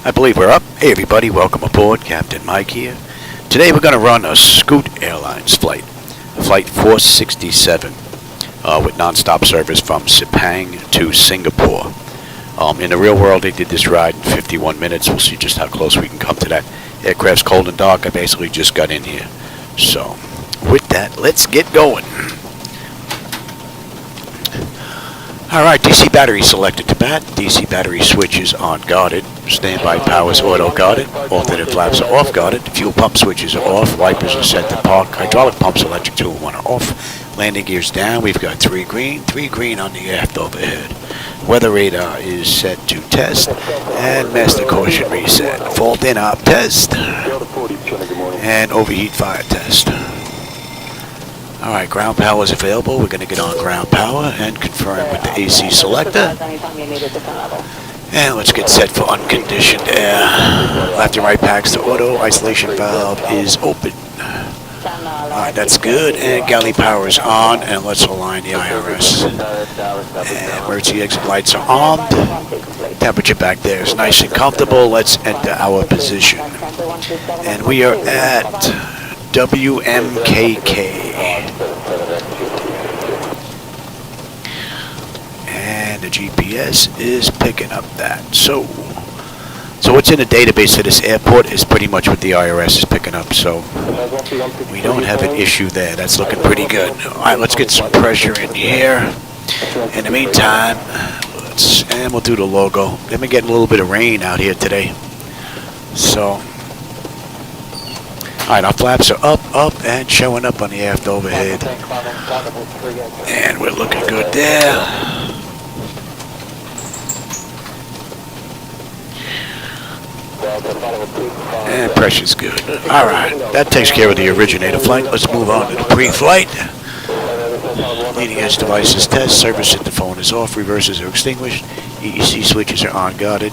I believe we're up. Hey everybody, welcome aboard. Captain Mike here. Today we're going to run a Scoot Airlines flight, Flight 467, with nonstop service from Sepang to Singapore. In the real world, they did this ride in 51 minutes. We'll see just how close we can come to that. Aircraft's cold and dark. I basically just got in here. So, with that, let's get going. Alright, DC battery selected to bat. DC battery switches on guarded. Standby powers auto guarded. Alternate flaps are off guarded. Fuel pump switches are off. Wipers are set to park. Hydraulic pumps, electric 2 and 1 are off. Landing gears down. We've got 3 green on the aft overhead. Weather radar is set to test. And master caution reset. Fault in op test. And overheat fire test. Alright, ground power is available. We're going to get on ground power and confirm with the AC selector. And let's get set for unconditioned air. Left and right packs to auto. Isolation valve is open. Alright, that's good. And galley power is on. And let's align the IRS. And emergency exit lights are armed. Temperature back there is nice and comfortable. Let's enter our position. And we are at WMKK. And the GPS is picking up that. So what's in the database of this airport is pretty much what the IRS is picking up. So we don't have an issue there. That's looking pretty good. Alright, let's get some pressure in here. In the meantime, we'll do the logo. They've been getting a little bit of rain out here today. So alright, our flaps are up, and showing up on the aft overhead. And we're looking good there. And pressure's good. Alright, that takes care of the originator flight. Let's move on to the pre-flight. Leading edge devices test. Service at the phone is off. Reversers are extinguished. EEC switches are on guarded.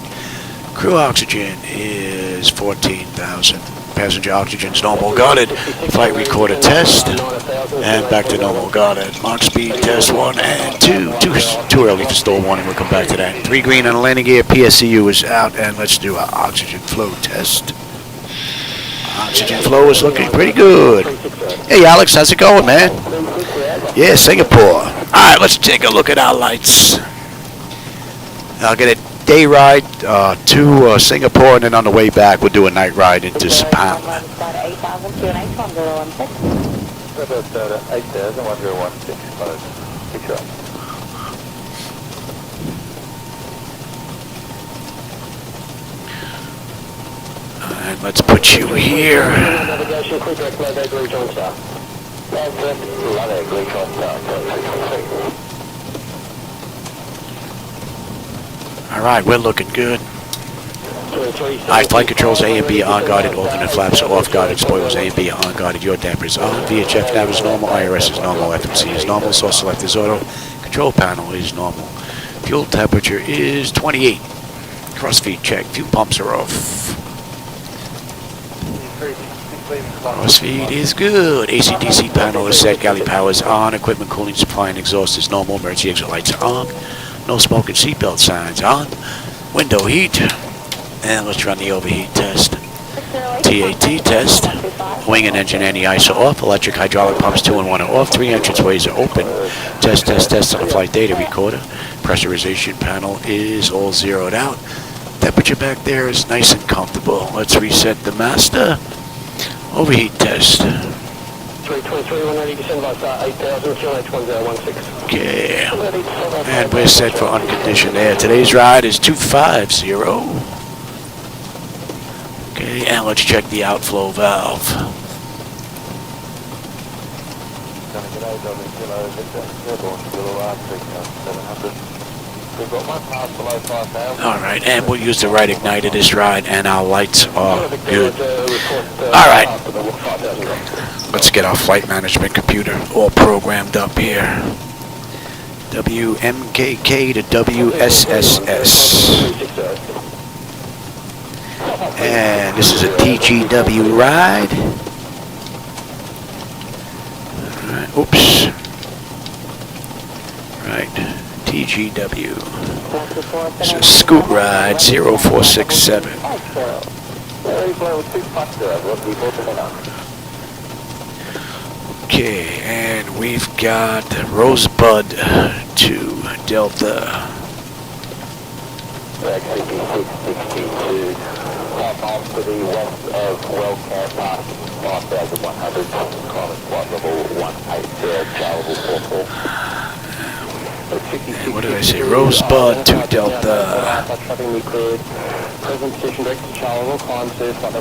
Crew oxygen is 14,000. Passenger oxygen's normal guarded. Flight recorder test. And back to normal guarded. Launch speed test 1 and 2. Too early for stall warning. We'll come back to that. 3 green on the landing gear. PSCU is out. And let's do our oxygen flow test. Oxygen flow is looking pretty good. Hey Alex, how's it going, man? Yeah, Singapore. Alright, let's take a look at our lights. I'll get it. Day ride to Singapore, and then on the way back we'll do a night ride into Sepang. And let's put you here. Alright, we're looking good. Alright, flight controls A and B are on guarded, alternate flaps are off guarded, spoilers A and B are on guarded, your damper is on, VHF nav is normal, IRS is normal, FMC is normal, source select is auto, control panel is normal. Fuel temperature is 28. Crossfeed check, fuel pumps are off. Crossfeed is good. AC/DC panel is set, galley power is on, equipment cooling, supply and exhaust is normal, emergency exit lights are on. No smoke and seatbelt signs on. Window heat. And let's run the overheat test. TAT test. Wing and engine anti-ice are off. Electric hydraulic pumps 2 and 1 are off. 3 entranceways are open. Test on the flight data recorder. Pressurization panel is all zeroed out. Temperature back there is nice and comfortable. Let's reset the master. Overheat test. Okay, and we're set for unconditioned air. Today's ride is 250. Okay, and let's check the outflow valve. Alright, and we'll use the right igniter this ride, and our lights are good. Alright, let's get our flight management computer all programmed up here. WMKK to WSSS. And this is a TGW ride. Alright, oops. Right, TGW. It's a Scoot ride 0467. Okay, and we've got Rosebud to Delta. XCP-662, southbound to the west of Wellcare Park, 5,100, climate flight level 180, channel 44. And what did I say? Rosebud to Delta.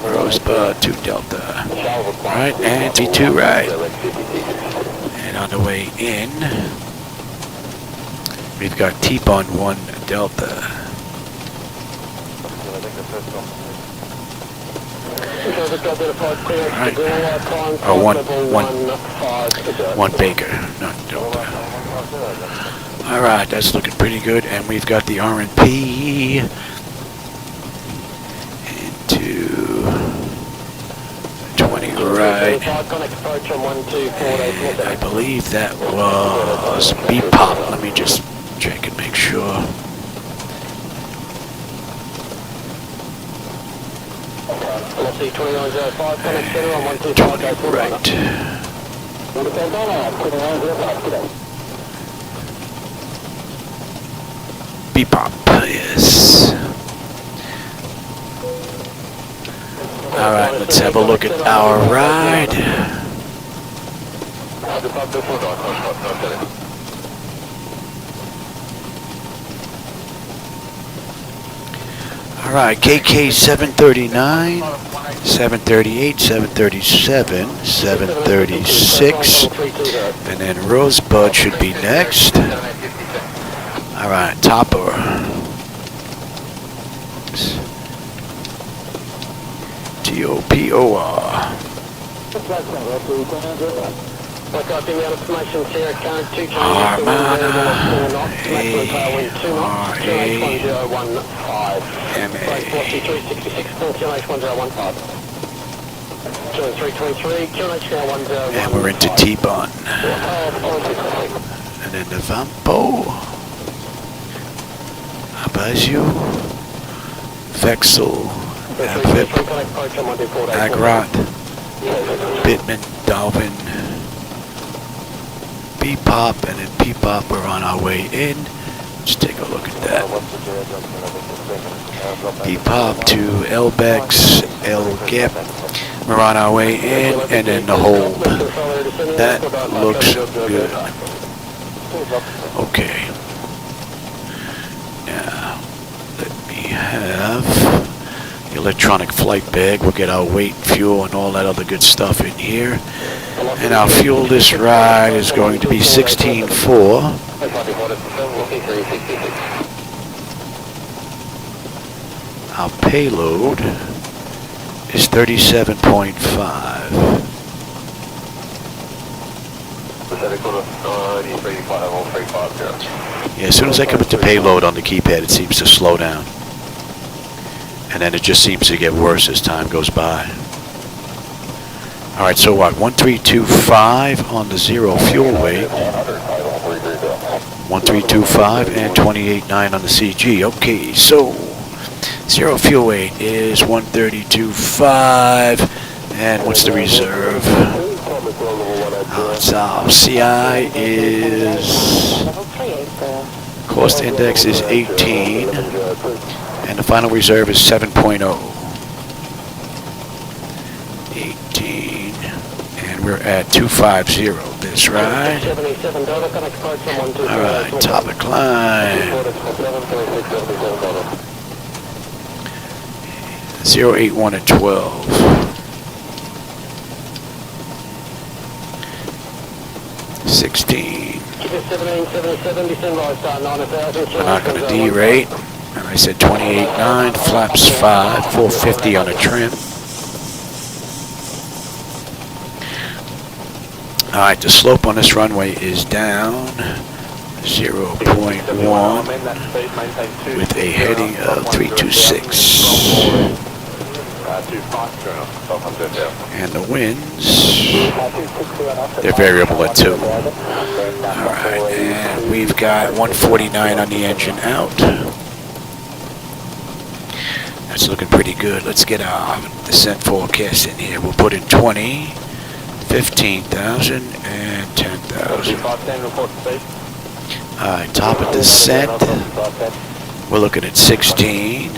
Rosebud to Delta. Alright, and T2 right. And on the way in, we've got T-Bun 1 Delta. Alright. Or one Baker, not Delta. Alright, that's looking pretty good. And we've got the RNP into 20 right. And I believe that was B-Pop. Let me just check and make sure. 20 right. B-Pop, yes. Alright, let's have a look at our ride. Alright, KK 739, 738, 737, 736, and then Rosebud should be next. Alright, Topper. T-O-P-O-R. Armada, A-R-A-M-A. And we're into T-Bun. And then the Vampo. Abazio. Vexel. Avip. Agrot. Bitman. Dalvin. P-Pop. And then P-Pop, we're on our way in. Let's take a look at that. P-Pop to Elbex, Elgep. We're on our way in, and then the hold. That looks good. Okay. Now, let me have the electronic flight bag. We'll get our weight, fuel, and all that other good stuff in here. And our fuel this ride is going to be 16.4. Our payload is 37.5. Yeah, as soon as I come into payload on the keypad, it seems to slow down. And then it just seems to get worse as time goes by. Alright, so what? 1325 on the zero fuel weight. 1325 and 28.9 on the CG. Okay, so zero fuel weight is 132.5. And what's the reserve? So CI is, cost index is 18. And the final reserve is 7.0. 18. And we're at 250 this ride. Alright, topic line. 081 at 12. 16. We're not going to derate. And I said 28.9, flaps 5, 450 on a trim. Alright, the slope on this runway is down 0.1 with a heading of 326. And the winds, they're variable at 2. Alright, and we've got 149 on the engine out. That's looking pretty good. Let's get our descent forecast in here. We'll put in 20, 15,000, and 10,000. Alright, top of descent. We're looking at 16.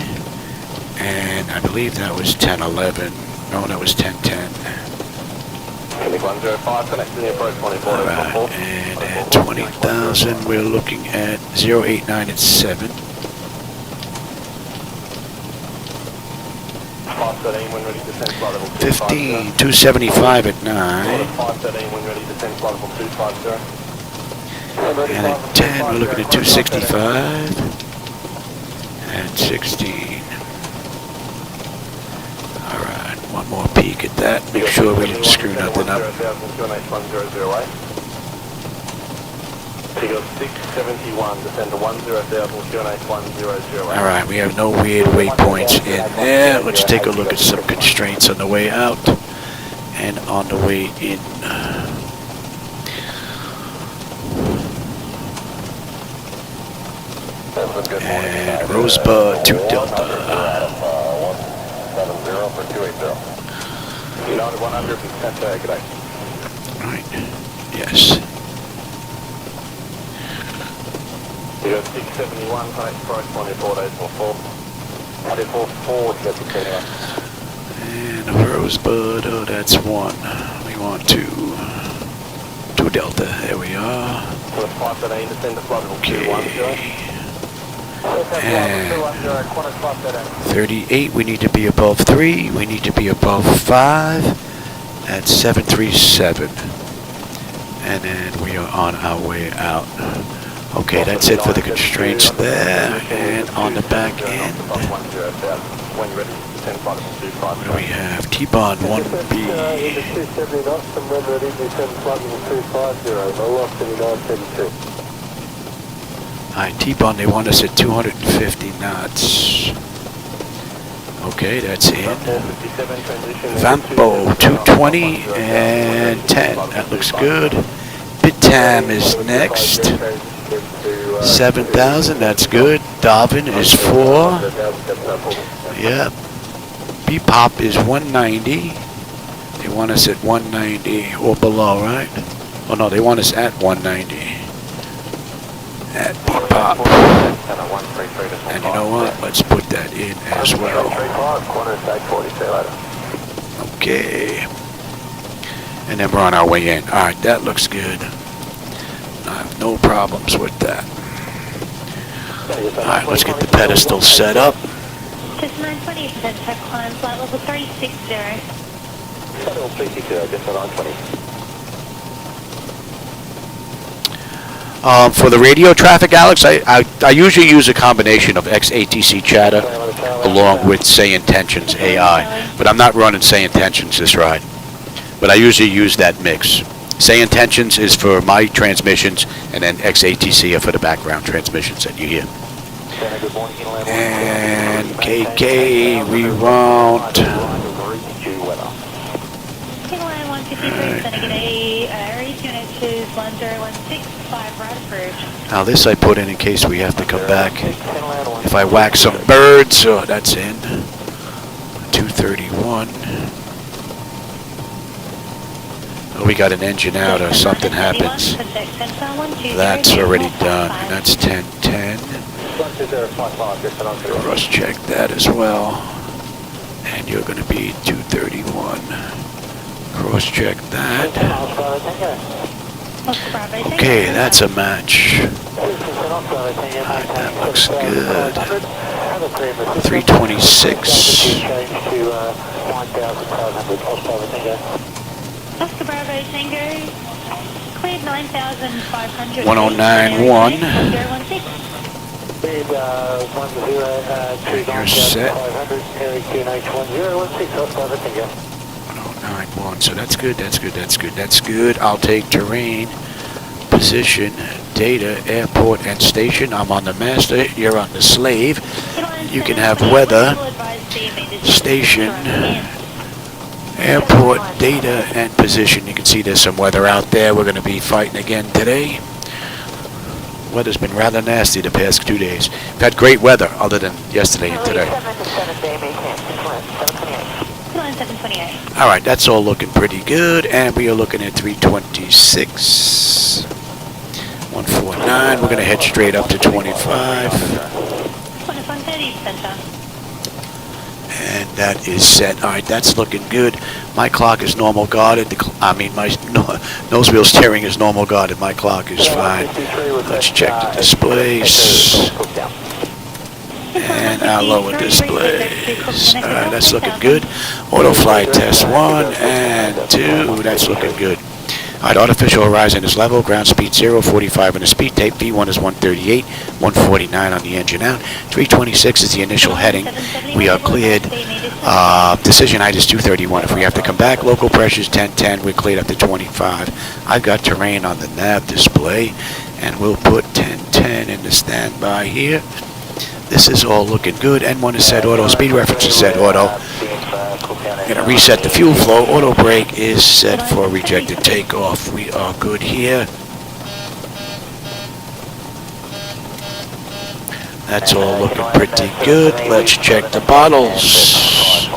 And I believe that was 1011. No, that was 1010. Alright, and at 20,000, we're looking at 089 at 7. 15, 275 at 9. And at 10, we're looking at 265. And 16. Alright, one more peek at that. Make sure we didn't screw nothing up. 671, descend to 10,000, Alright, we have no weird waypoints in there. Let's take a look at some constraints on the way out and on the way in. And Rosebud to Delta. 170 for 280. United 100%, good day. Right, yes. You got 671, connect corresponding 4 days before. 144, you got 671. And Rosebud, oh, that's 1. We want 2 Delta, there we are. Okay. And 38, we need to be above 3. We need to be above 5 at 737. And then we are on our way out. Okay, that's it for the constraints there. And on the back end, what do we have? T-Bond 1B. Alright, T-Bond, they want us at 250 knots. Okay, that's in. Vampo 220 and 10. That looks good. Bitam is next. 7,000, that's good. Darwin is 4. Yep. B-Pop is 190. They want us at 190 or below, right? Oh no, they want us at 190. At B-Pop. And you know what? Let's put that in as well. Okay. And then we're on our way in. Alright, that looks good. I have no problems with that. Alright, let's get the pedestal set up. Just 920, check climb, flight level 360. Level 360, just 920. For the radio traffic, Alex, I usually use a combination of XATC chatter along with SayIntentions AI, but I'm not running SayIntentions this ride. But I usually use that mix. SayIntentions is for my transmissions, and then XATC are for the background transmissions that you hear. And KK, we want... Line 153, sending a Aries unit to 1016, 5 right approach. Now this I put in case we have to come back. If I whack some birds, oh, that's in. 231. Oh, we got an engine out or something happens. That's already done, and that's 1010. Cross check that as well. And you're going to be 231. Cross check that. Okay, that's a match. Alright, that looks good. 326. Oscar Bravo Tango, cleared 9,500. 1091. 016. You're set. 1091. So that's good, that's good, that's good, that's good. I'll take terrain, position, data, airport, and station. I'm on the master, you're on the slave. You can have weather, station, airport, data, and position. You can see there's some weather out there. We're going to be fighting again today. Weather's been rather nasty the past 2 days. We've had great weather other than yesterday and today. 728. All right, that's all looking pretty good, and we are looking at 326. 149, we're going to head straight up to 25. 2130 center. And that is set. All right, that's looking good. My clock is normal guarded. My nose wheel steering is normal guarded. My clock is fine. Let's check the displays. And our lower displays. All right, that's looking good. Auto flight test 1 and 2. That's looking good. All right, artificial horizon is level. Ground speed 0, 45 on the speed tape. V1 is 138, 149 on the engine out. 326 is the initial heading. We are cleared. Decision height is 231. If we have to come back, local pressure is 1010. We're cleared up to 25. I've got terrain on the nav display, and we'll put 1010 in the standby here. This is all looking good. N1 is set auto. Speed reference is set auto. I'm going to reset the fuel flow. Auto brake is set for rejected takeoff. We are good here. That's all looking pretty good. Let's check the bottles.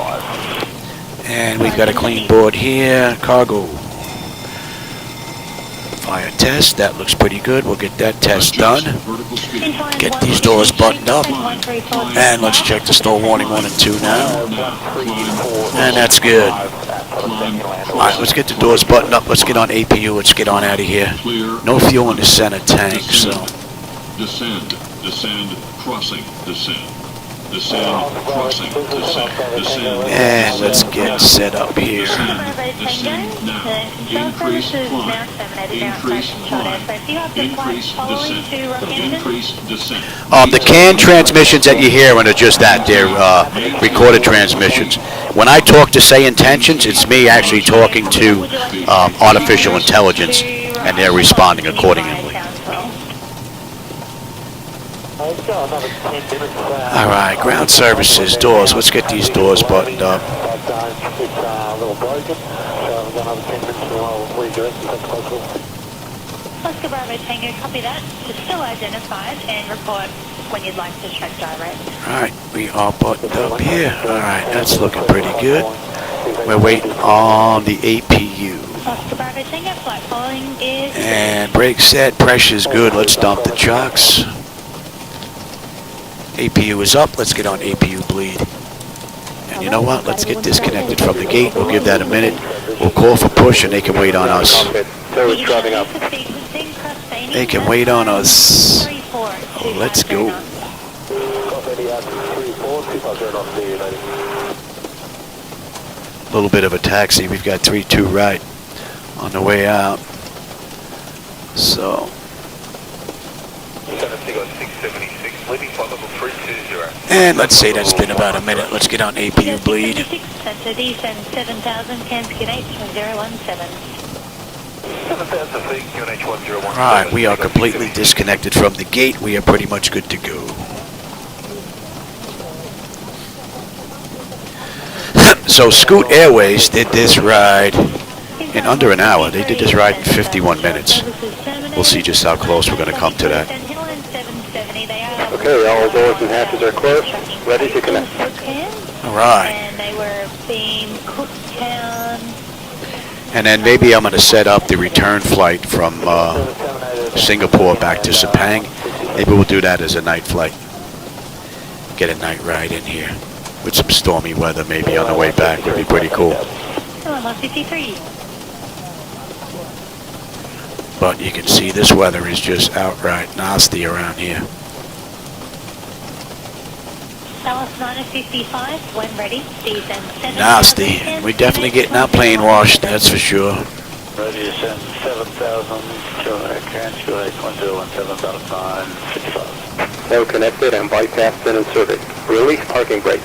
And we've got a clean board here. Cargo. Fire test. That looks pretty good. We'll get that test done. Get these doors buttoned up. And let's check the stall warning 1 and 2 now. And that's good. Alright, let's get the doors buttoned up. Let's get on APU. Let's get on out of here. No fuel in the center tank, so. Descend, crossing, descend. Descend, crossing, descend. And let's get set up here. Descend now. Increase climb. Increase climb. Increase descent. Increase descent. The canned transmissions that you're hearing are just that. They're recorded transmissions. When I talk to SayIntentions, it's me actually talking to artificial intelligence, and they're responding accordingly. All right, ground services, doors. Let's get these doors buttoned up. Oscar Bravo Tango, copy that. It's still identified and report when you'd like to track direct. All right, we are buttoned up here. All right, that's looking pretty good. We're waiting on the APU. Oscar Bravo Tango, flight following is... And brake set, pressure's good. Let's dump the chocks. APU is up. Let's get on APU bleed. And you know what? Let's get disconnected from the gate. We'll give that a minute. We'll call for push, and they can wait on us. They can wait on us. Oh, let's go. A little bit of a taxi. We've got 3-2 right on the way out. So. And let's say that's been about a minute. Let's get on APU bleed. Center descend 7,000, Kansas 1017. Alright, we are completely disconnected from the gate. We are pretty much good to go. So Scoot Airways did this ride in under an hour. They did this ride in 51 minutes. We'll see just how close we're going to come to that. Okay, all doors and hatches are closed. Ready to connect. All right. And they were being Cooktown. And then maybe I'm going to set up the return flight from Singapore back to Sepang. Maybe we'll do that as a night flight. Get a night ride in here with some stormy weather maybe on the way back. Would be pretty cool. 153. But you can see this weather is just outright nasty around here. Dallas 955, when ready, descend 7,000. Nasty. We're definitely getting our plane washed, that's for sure. Ready to send 7,000, calculate 1017.955. Now connected and bypassed and inserted. Release parking brake.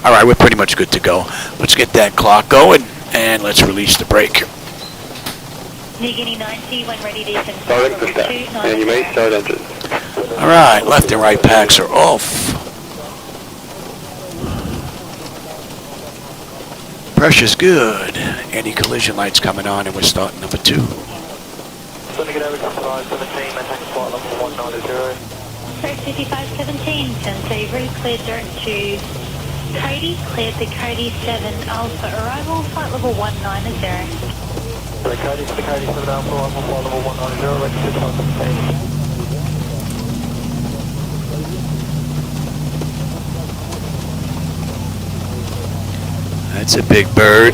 All right, we're pretty much good to go. Let's get that clock going, and let's release the brake. New Guinea 90, when ready, descend Start the step, and you may start engines. All right, left and right packs are off. Pressure's good. Anti-collision lights coming on, and we're starting number 2. 5517, 10 Savory, cleared direct to Cody, cleared the Cody 7 Alpha arrival, flight level 190. The Cody 7 Alpha arrival, flight level 190, registered flight 17. That's a big bird.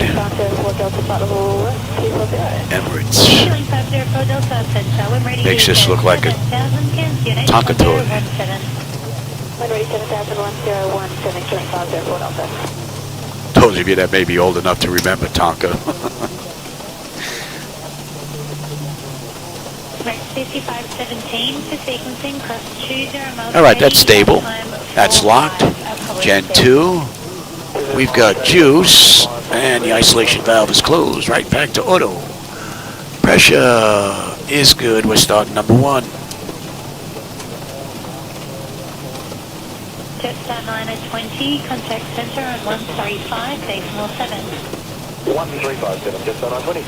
Emirates. Healing 504 Delta Centre, when ready. Makes this look like a Tonka toy. When ready 7017, healing 504 Delta. Those of you that may be old enough to remember Tonka. 5517 for sequencing, cross 20 miles. All right, that's stable. That's locked. Gen 2. We've got juice, and the isolation valve is closed. Right back to auto. Pressure is good. We're starting number 1. Jetstar 920, contact center on 135, decimal 7. 1357, Jetstar 920.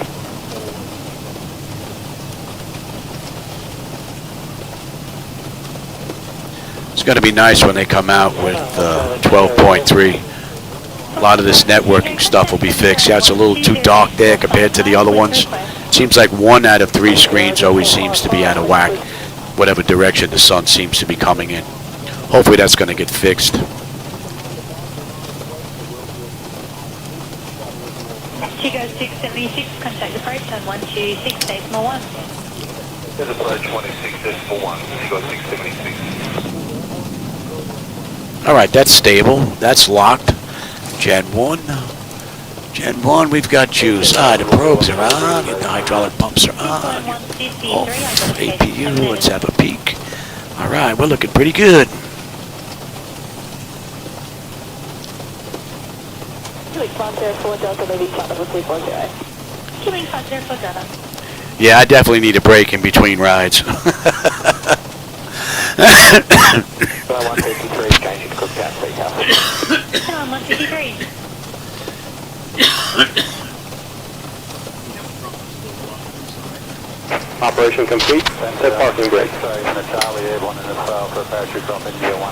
It's going to be nice when they come out with 12.3. A lot of this networking stuff will be fixed. Yeah, it's a little too dark there compared to the other ones. Seems like 1 out of 3 screens always seems to be out of whack, whatever direction the sun seems to be coming in. Hopefully that's going to get fixed. Chico 676, contact approach on 126, decimal 1. There's approach 26.1, Chico 676. All right, that's stable. That's locked. Gen 1. Gen 1, we've got juice. The probes are on, and the hydraulic pumps are on. Off APU, let's have a peek. All right, we're looking pretty good. Healing 504 Delta, maybe flight level 240. Healing 504 Delta. Yeah, I definitely need a break in between rides. 153, changing to Cooktown Steakhouse. 153. Operation complete. Set parking brake.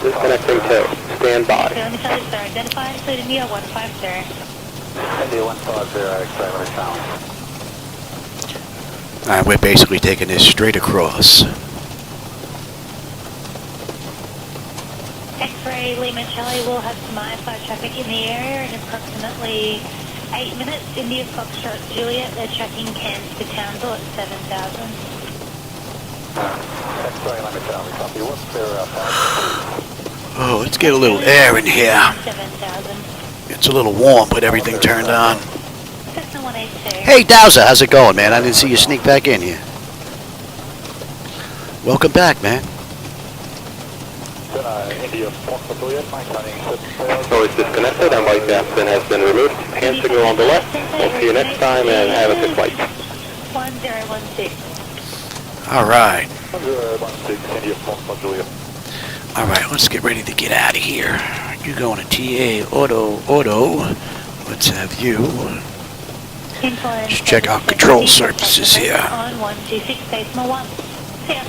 Disconnecting tow. Stand by. Identified, include India 150. India 150, X-ray with a challenge. All right, we're basically taking this straight across. X-ray Lima Charlie will have some IFI traffic in the area in approximately 8 minutes. India Foxtrot Juliet, they're tracking Cairns to Townsville at 7,000. X-ray Lima Charlie, copy. What's their Oh, let's get a little air in here. 7,000. It's a little warm, but everything turned on. Cessna 182. Hey, Dowser, how's it going, man? I didn't see you sneak back in here. Welcome back, man. India Foxtrot Juliet, maintaining 7,000. So it's disconnected and white captain has been removed. Hand signal on the left. We'll see you next time and have a good flight. 1016. All right. 1016, India Foxtrot Juliet. All right, let's get ready to get out of here. You're going to TA Auto. Let's have you. Let's check out control surfaces here. On 126, decimal 1. See ya.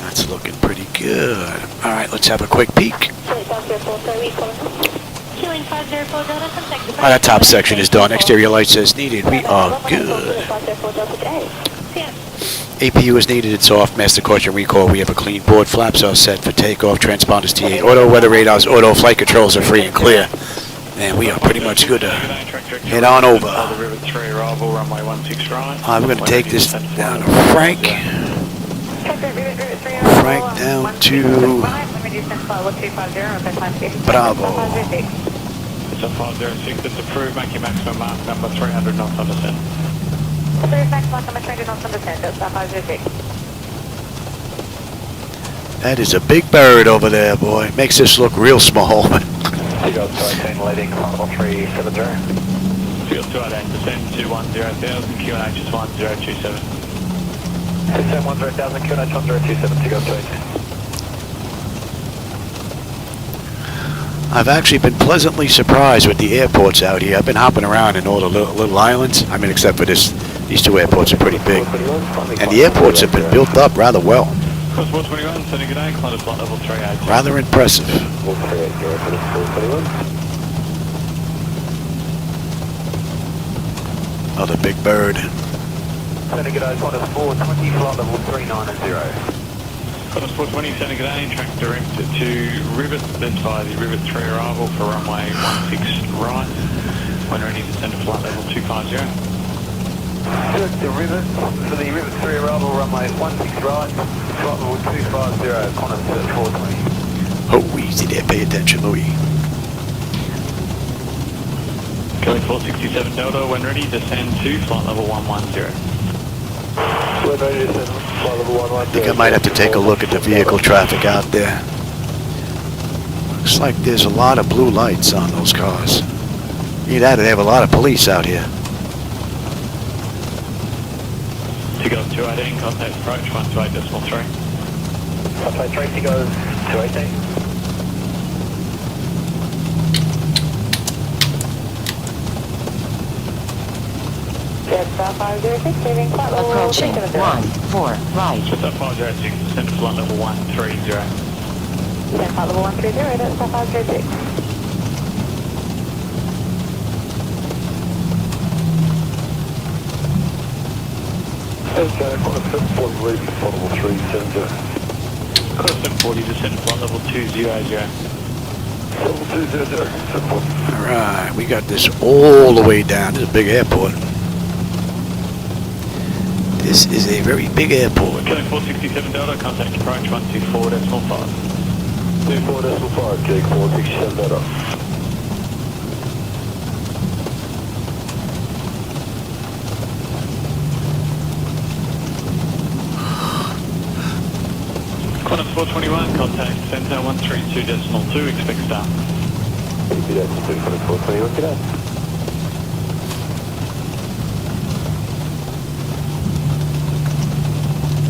That's looking pretty good. All right, let's have a quick peek. Healing 504 Delta, contact the That top section is done. Exterior lights as needed. We are good. See ya. APU is needed. It's off. Master caution recall. We have a clean board. Flaps are set for takeoff. Transponders T8 auto. Weather radars auto. Flight controls are free and clear. And we are pretty much good to head on over. River 3 arrival, runway 16 right. I'm going to take this down to Frank. Frank down to Bravo. It's a 506 that's approved. Make your maximum mark number 300 knots on descent. That is a big bird over there, boy. Makes this look real small. Seagull 218 leading, level 370. Seagull 218 descend to 10,000, QNH is 1027. Descend 10,000, QNH 1027, Seagull 218. I've actually been pleasantly surprised with the airports out here. I've been hopping around in all the little islands. I mean, except for these two airports are pretty big. And the airports have been built up rather well. Course 421, sending good day, climb to flight level 38. Rather impressive. 438, Course 421. Another big bird. Sending good day, Qantas 420, flight level 390. Course 420, sending good day, track direct to Rivet, specify the Rivet 3 arrival for runway 16 right. When ready, descend to flight level 250. Direct to Rivet, for the Rivet 3 arrival, runway 16 right, flight level 250, Qantas 420. Oh, easy there. Pay attention, Louis. Kelly 467 Delta, when ready, descend to flight level 110. We're ready to descend, flight level 110. I think I might have to take a look at the vehicle traffic out there. Looks like there's a lot of blue lights on those cars. Either that or they have a lot of police out here. Seagulls 218, contact approach 128.3. Contact 3, Seagulls 218. Approaching 14 right. Just up 506, descend to flight level 130. Descend flight level 130, that's 506. Okay, Qantas 740, ready for flight level 370. Course 740, descend to flight level 200. Level 200, 740. Alright, we got this all the way down. This is a big airport. This is a very big airport. Kelly 467 Delta, contact approach 124.5. 24.5, Jake 467 Delta. Qantas 421, contact Centre 132.2, expect start. Repeat that, Qantas 421, good day.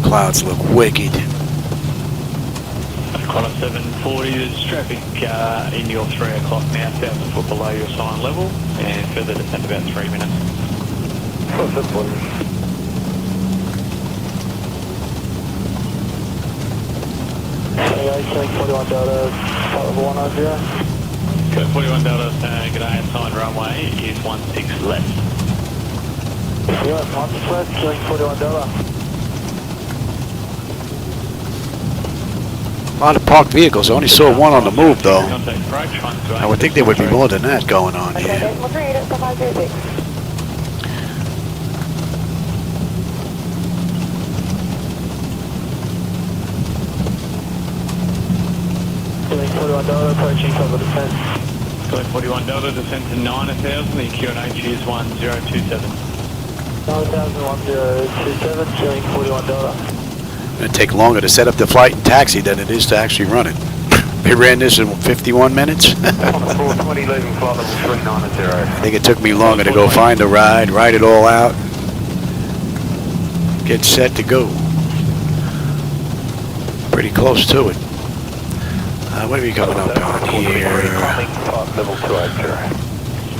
Clouds look wicked. Qantas 740, there's traffic in your 3 o'clock now, 1,000 foot below your sign level, and further descend about 3 minutes. Qantas 740. Showing 41 Delta, flight level 190. Code 41 Delta, good day, assigned runway is 16 left. Yeah, 16 left, showing 41 Delta. A lot of parked vehicles. I only saw one on the move, though. Contact approach 128. I would think there would be more than that going on Okay, here. decimal 3, that's 506. Showing 41 Delta, approaching cover descent. Code 41 Delta, descend to 9,000, the QNH is 1027. 9,1027, showing 41 Delta. It's going to take longer to set up the flight and taxi than it is to actually run it. They ran this in 51 minutes. Qantas 420, leaving flight level 390. I think it took me longer to go find a ride, write it all out, get set to go. Pretty close to it. What are we coming up on here? Flight level 280.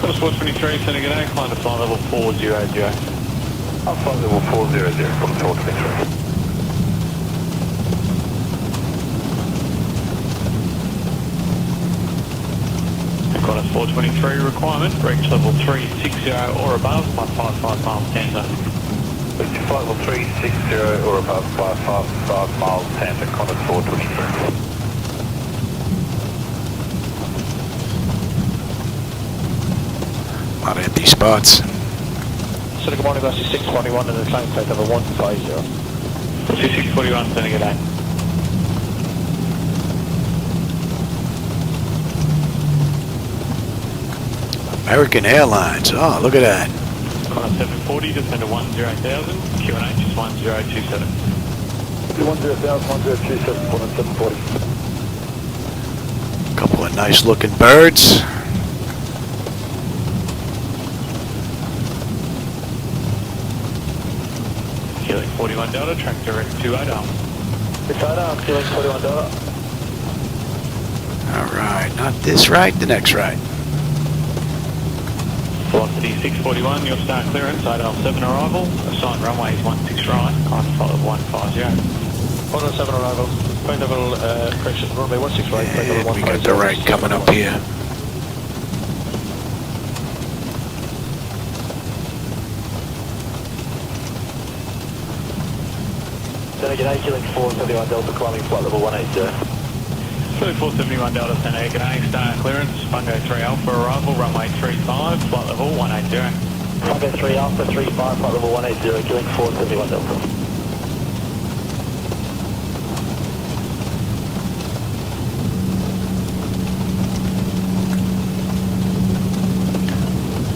Qantas 423, sending good day, climb to flight level 400. Flight level 400, Qantas 423. Qantas 423 requirement, reach level 360 or above by 55 miles 10 zone. Flight level 360 or above by 55 miles 10 to Qantas 423. A lot of empty spots. So good morning, bus is 641 and the climb flight number 150. 2641, sending good day. American Airlines. Oh, look at that. Qantas 740, descend to 10,000, QNH is 1027. 10,000, 1027, Qantas 740. Couple of nice looking birds. Helix 41 Delta, track direct to Odom. Odom, Helix 41 Delta. All right, not this right, the next right. Velocity 641, your start clearance, Odom 7 arrival, assigned runway is 16 right, on flight of 150. 107 arrival. Point level, correction, runway 16 right. And we got the right coming up here. G'day, Killing 471 Delta, climbing flight level 180. 471 Delta, Santa G'day, star clearance, Bungo 3 Alpha arrival, runway 35, flight level 180. Bungo 3 Alpha, 35, flight level 180, Killing 471 Delta.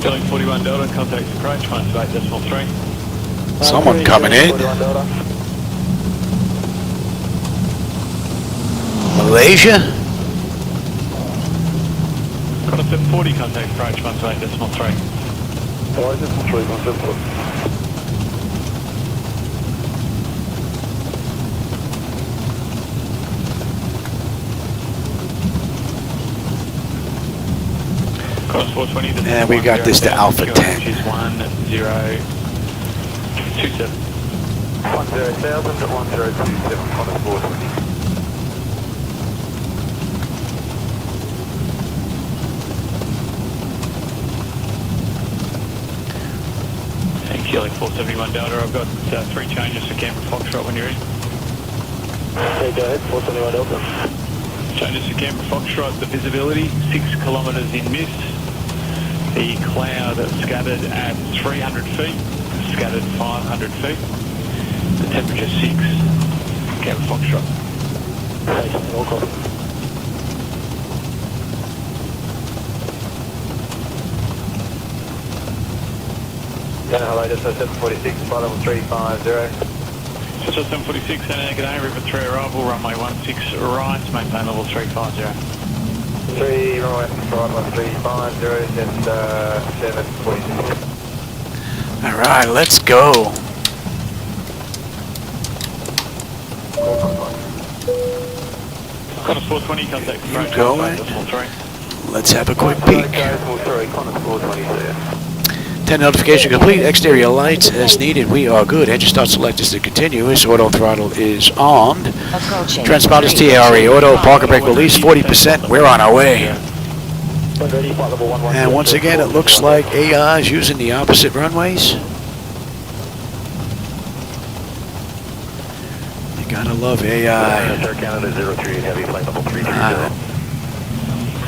Killing 41 Delta, contact approach, 128.3. Someone coming in. 41 Delta. Malaysia? Got a 740, contact approach, 128.3. Alright, this is 317. Cross 420. And we got this to Alpha 10. Which is 1027. 10,000 to 1027, Connor 420. Thank you, like 471 Delta. I've got 3 changes to Canberra Foxtrot when you're ready. Okay, go ahead, 471 Delta. Changes to Canberra Foxtrot, the visibility 6 kilometres in mist. The cloud scattered at 300 feet, scattered 500 feet. The temperature 6, Canberra Foxtrot. Okay, all copy. Yeah, hello, this is 746, flight level 350. So 746, G'day, River 3 arrival, runway 16 right, maintain level 350. 3, runway 1350, that's 746. Alright, let's go. Qantas 420, contact approach. You going? 3. Let's have a quick peek. Sorry, Qantas 420, sir. 10 notification complete. Exterior lights as needed. We are good. Engine start select is to continuous. Auto throttle is armed. Approaching. Transponders TARE auto. Parker brake release 40%. We're on our way. And once again, it looks like AI is using the opposite runways. You gotta love AI. Sir, Canada 03, heavy flight level 330.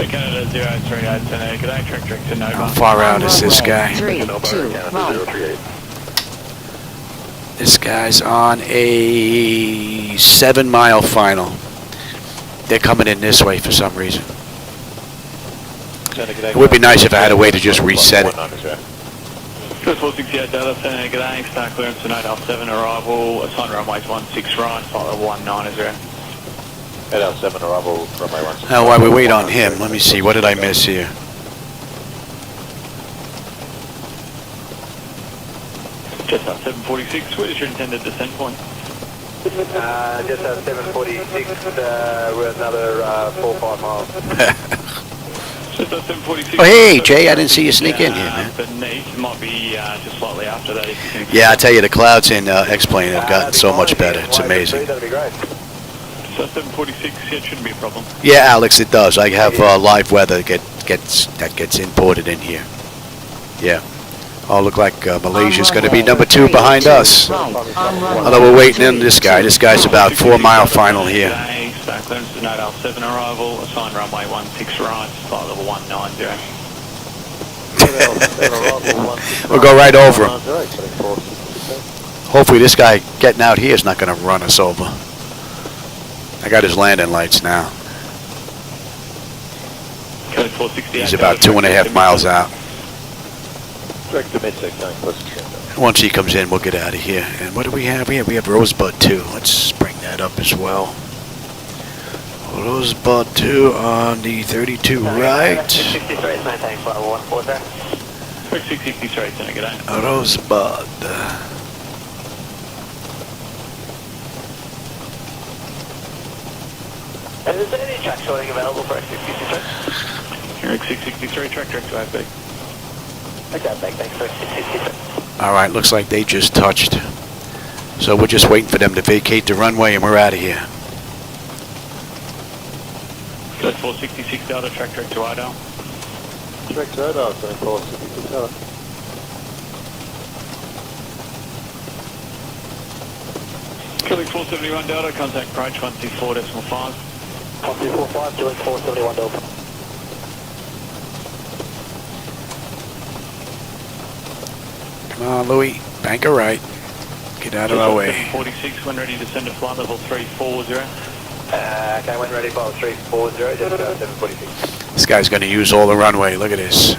Canada 038, G'day, track director Nova. How far out is this guy? 3, 2, right. This guy's on a 7-mile final. They're coming in this way for some reason. It would be nice if I had a way to just reset it. First 468 Delta, G'day, start clearance to Note 7 arrival, assign runways 16 right, flight level 190. 807 arrival, runway 16. Now, while we wait on him, let me see. What did I miss here? Just up 746, where's your intended descent point? Just at 746, we're another 4 or 5 miles. Just up 746. Oh, hey, Jay, I didn't see you sneak in here, man. Beneath, might be just slightly after that if you think. Yeah, I tell you, the clouds in X-Plane have gotten so much better. It's amazing. That'd be great. So 746, yeah, it shouldn't be a problem. Yeah, Alex, it does. I have live weather that gets imported in here. Yeah. Oh, look like Malaysia's going to be number 2 behind us. Right, on runway. Although we're waiting on this guy. This guy's about 4-mile final here. Start clearance to Note 7 arrival, assign runway 16 right, flight level 190. We'll go right over him. Hopefully this guy getting out here is not going to run us over. I got his landing lights now. Code 468. He's about 2.5 miles out. Direct domestic, Once he comes in, we'll get out of here. And what do we have here? We have Rosebud 2. Let's bring that up as well. Rosebud 2 on the 32 right. 63, maintain flight level 140. 663, G'day. Rosebud. And is there any track shorting available for X663? Here, X663, track director AFB. Okay, thanks for X663. All right, looks like they just touched. So we're just waiting for them to vacate the runway and we're out of here. Code 466 Delta, track direct to Idaho. Direct to Idaho, 7466 Delta. Killing 471 Delta, contact approach 124.5. 1245, doing 471 Delta. Come on, Louis. Bank her right. Get out of our way. 46, when ready to send to flight level 340. Okay, when ready, flight 340, just 746. This guy's going to use all the runway. Look at this.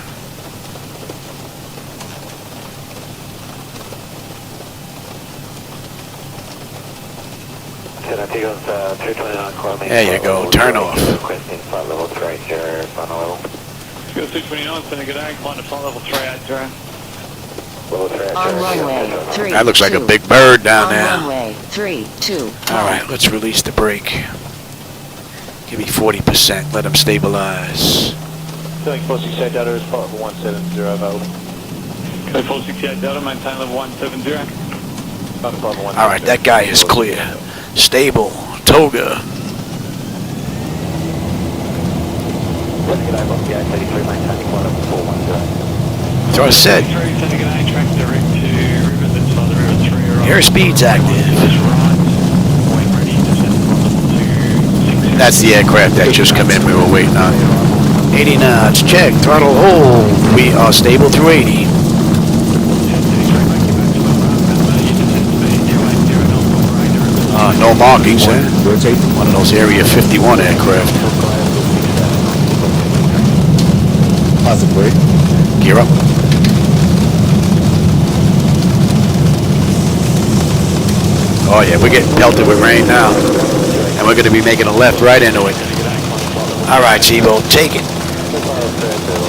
There you go. Turn off. Requesting flight level 30, final level. Go 229, send a good day, climb to flight level 380. Level 380. On runway 3. That looks like a 2. big bird down On there. runway 3, 2. All right, let's release the brake. Give me 40%. Let him stabilize. Filling 468 Delta is flight level 170 available. Code 468 Delta, maintain level 170. All right, that guy is clear. Stable. Toga. That's what I said. Airspeed's active. That's the aircraft that just come in we were waiting on. 80 knots, check, throttle hold. We are stable through 80. No markings, eh? One of those Area 51 aircraft. Possibly. Gear up. Oh yeah, we're getting pelted with rain now. And we're going to be making a left right into it. All right, Zibo, take it.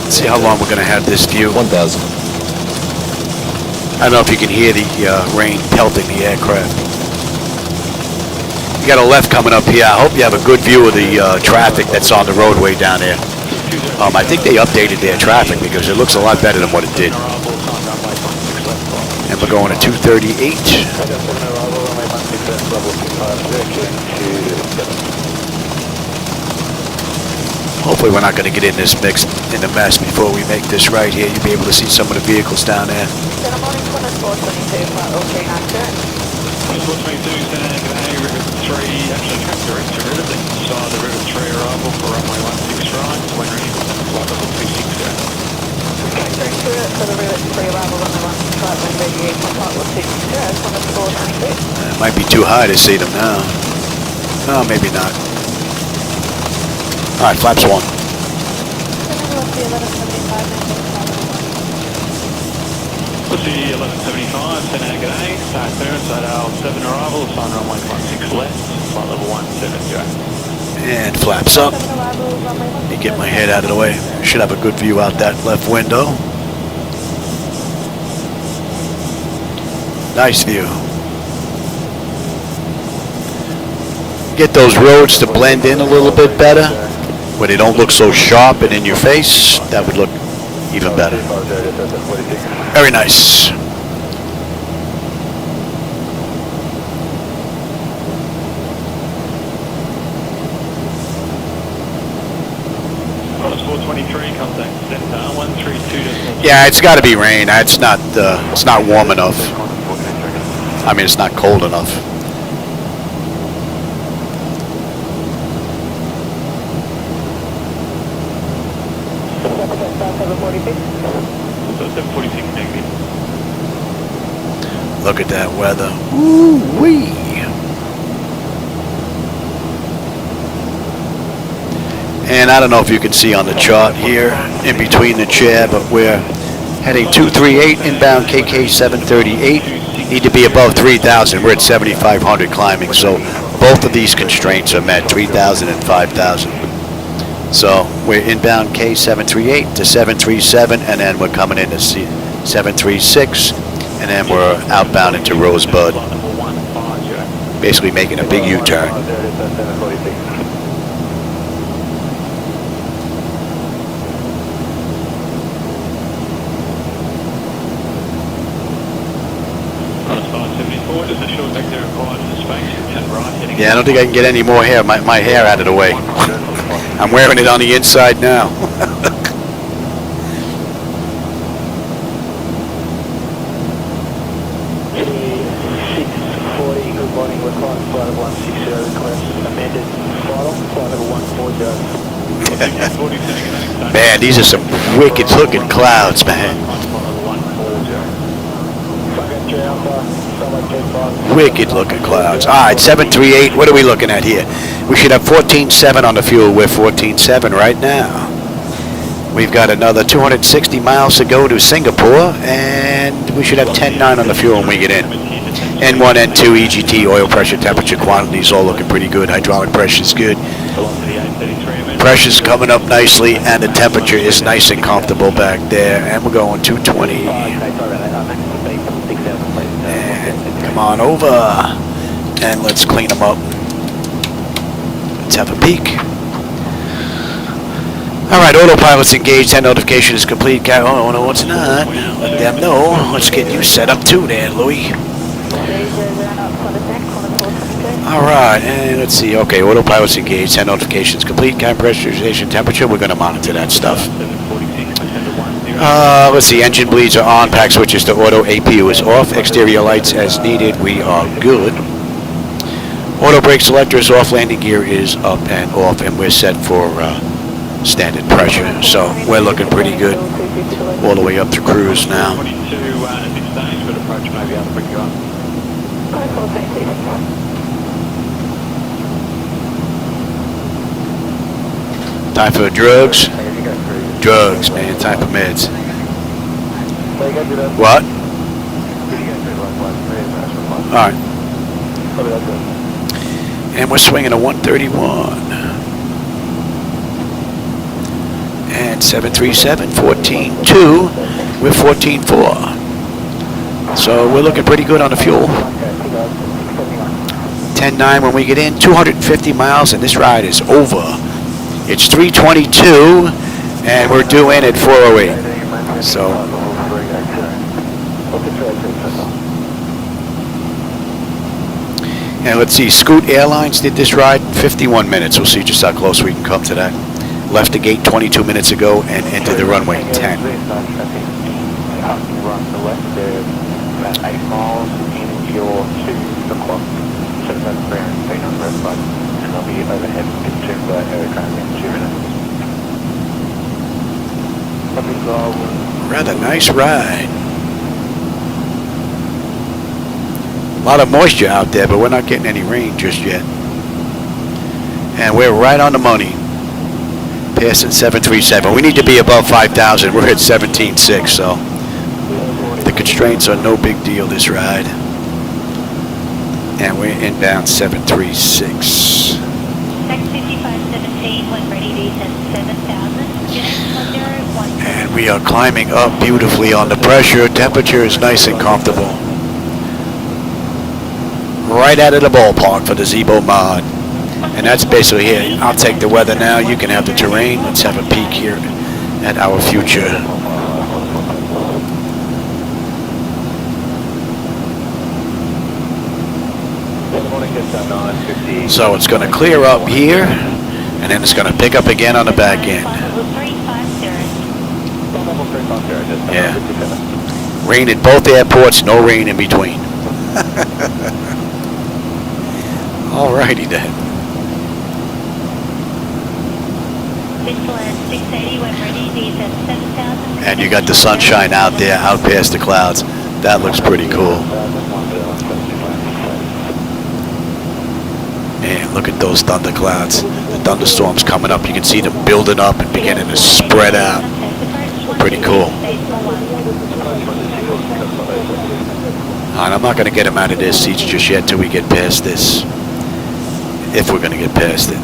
Let's see how long we're going to have this view. 1,000. I don't know if you can hear the rain pelting the aircraft. You got a left coming up here. I hope you have a good view of the traffic that's on the roadway down there. I think they updated their traffic because it looks a lot better than what it did. And we're going to 238. Hopefully we're not going to get in this mix, in the mess before we make this right here. You'll be able to see some of the vehicles down there. It might be too high to see them now. No, maybe not. All right, flaps 1. Let's see, 1175, Santa Ana good day, start clearance at our 7 arrival, sign runway 16 left, flight level 170. And flaps up. Let me get my head out of the way. Should have a good view out that left window. Nice view. Get those roads to blend in a little bit better, where they don't look so sharp and in your face. That would look even better. Very nice. Yeah, it's got to be rain. It's not warm enough. I mean, it's not cold enough. Look at that weather. Ooh-wee. And I don't know if you can see on the chart here, in between the chair, but we're heading 238 inbound KK 738. Need to be above 3,000. We're at 7,500 climbing, so both of these constraints are met, 3,000 and 5,000. So we're inbound K738 to 737, and then we're coming into 736, and then we're outbound into Rosebud, basically making a big U-turn. Yeah, I don't think I can get any more hair, my hair out of the way. I'm wearing it on the inside now. Good morning, we're calling flight of 160 request amended flight of 140. Man, these are some wicked looking clouds, man. Wicked looking clouds. All right, 738, what are we looking at here? We should have 14.7 on the fuel. We're 14.7 right now. We've got another 260 miles to go to Singapore, and we should have 10.9 on the fuel when we get in. N1, N2, EGT, oil pressure, temperature, quantities, all looking pretty good. Hydraulic pressure's good. Pressure's coming up nicely, and the temperature is nice and comfortable back there. And we're going 220. And come on over, and let's clean them up. Let's have a peek. All right, autopilot's engaged. That notification is complete. Oh, no, it's not. Let them know. Let's get you set up too there, Louis. All right, and let's see. Okay, autopilot's engaged. That notification's complete. Cabin pressurization, temperature. We're going to monitor that stuff. Let's see. Engine bleeds are on. Pack switches to auto. APU is off. Exterior lights as needed. We are good. Auto brake selector is off. Landing gear is up and off, and we're set for standard pressure. So we're looking pretty good all the way up to cruise now. Time for drugs. Drugs, man. Time for meds. What? All right. And we're swinging a 131. And 737, 14.2. We're 14.4. So we're looking pretty good on the fuel. 10.9 when we get in. 250 miles, and this ride is over. It's 3:22, and we're due in at 4:08. So, and let's see, Scoot Airlines did this ride in 51 minutes. We'll see just how close we can come to that. Left the gate 22 minutes ago and entered the runway 10. About 8 miles in your 2 o'clock, so that's around 800 bucks, and they'll be overhead into aircraft in 2 minutes. Rather nice ride. A lot of moisture out there, but we're not getting any rain just yet. And we're right on the money. Passing 737. We need to be above 5,000. We're at 17.6, so the constraints are no big deal this ride. And we're inbound 736. 65517 when ready, descend 7,000. And we are climbing up beautifully on the pressure. Temperature is nice and comfortable. Right out of the ballpark for the ZiboMod. And that's basically it. I'll take the weather now. You can have the terrain. Let's have a peek here at our future. So it's going to clear up here, and then it's going to pick up again on the back end. Yeah. Rain at both airports, no rain in between. Alrighty then. And you got the sunshine out there, out past the clouds. That looks pretty cool. Man, look at those thunderclouds. The thunderstorms coming up. You can see them building up and beginning to spread out. Pretty cool. And I'm not going to get him out of their seats just yet till we get past this. If we're going to get past it.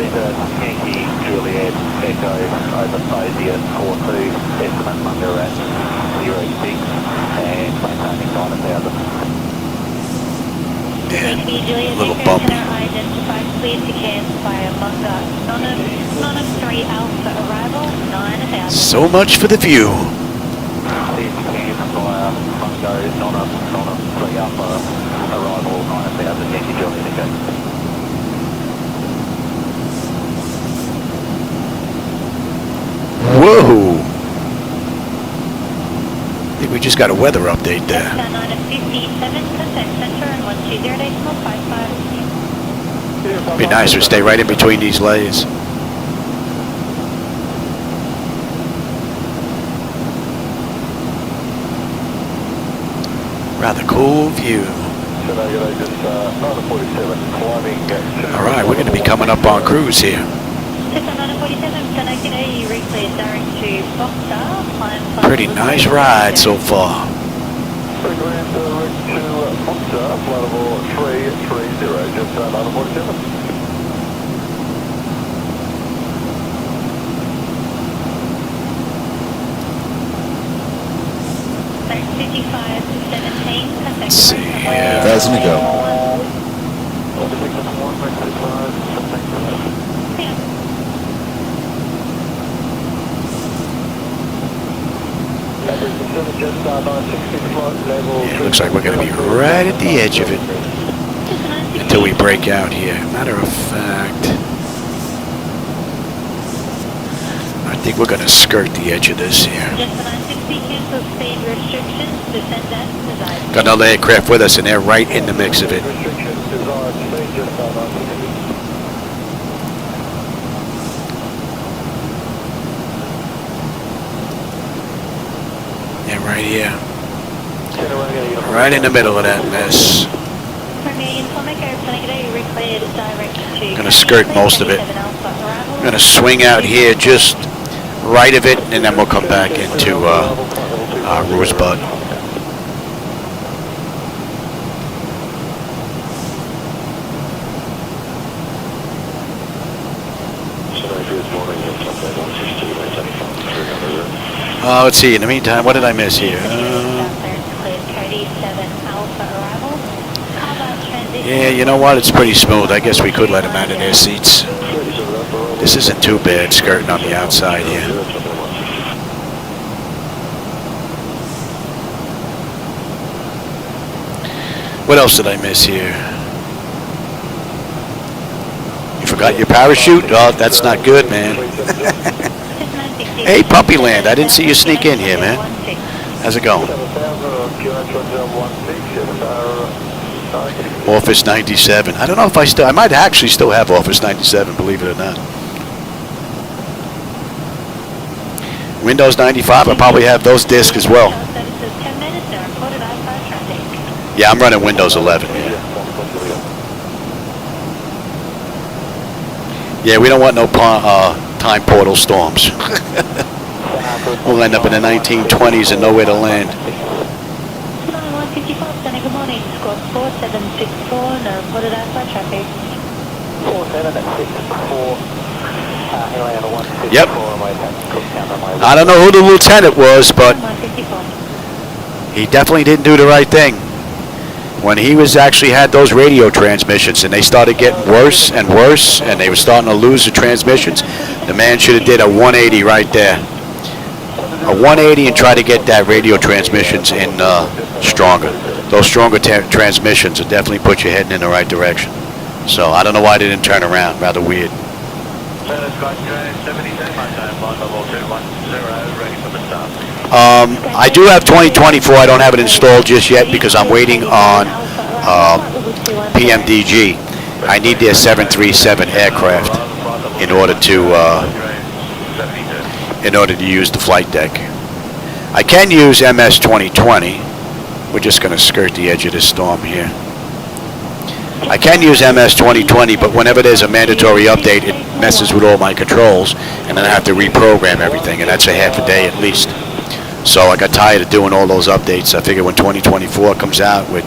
Yeah, a little bumpy. So much for the view. just got a weather update there. Down 9 at 57% center and 120.55. Be nice to stay right in between these layers. Rather cool view. All right, we're going to be coming up on cruise here. Pretty nice ride so far. Let's see here. Thousand to go. Yeah, looks like we're going to be right at the edge of it until we break out here. Matter of fact, I think we're going to skirt the edge of this here. Got another aircraft with us, and they're right in the mix of it. Yeah, right here. Right in the middle of that mess. Gonna skirt most of it. Gonna swing out here just right of it, and then we'll come back into Rosebud. Let's see, in the meantime, what did I miss here? Yeah, you know what? It's pretty smooth. I guess we could let them out of their seats. This isn't too bad, skirting on the outside here. What else did I miss here? You forgot your parachute? Oh, that's not good, man. Hey, Puppy Land, I didn't see you sneak in here, man. How's it going? Office 97. I don't know if I might actually still have Office 97, believe it or not. Windows 95, I probably have those discs as well. Yeah, I'm running Windows 11. Yeah, we don't want no time portal storms. We'll end up in the 1920s and nowhere to land. Good morning, squad 4764, no reported outside traffic. 4764, Yep. I don't know who the lieutenant was, but he definitely didn't do the right thing. When he was actually had those radio transmissions and they started getting worse and worse and they were starting to lose the transmissions, the man should have did a 180 right there. A 180 and try to get that radio transmissions in stronger. Those stronger transmissions will definitely put you heading in the right direction. So I don't know why they didn't turn around. Rather weird. I do have 2024. I don't have it installed just yet because I'm waiting on PMDG. I need their 737 aircraft in order to use the flight deck. I can use MS 2020. We're just going to skirt the edge of this storm here. I can use MS 2020, but whenever there's a mandatory update, it messes with all my controls, and then I have to reprogram everything, and that's a half a day at least. So I got tired of doing all those updates. I figure when 2024 comes out with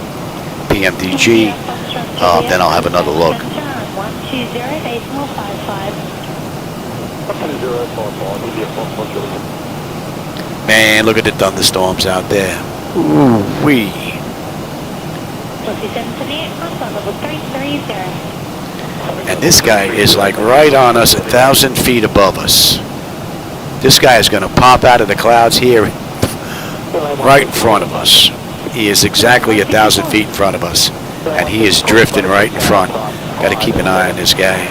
PMDG, then I'll have another look. Man, look at the thunderstorms out there. Ooh-wee. And this guy is like right on us, 1,000 feet above us. This guy is going to pop out of the clouds here right in front of us. He is exactly 1,000 feet in front of us. And he is drifting right in front. Got to keep an eye on this guy.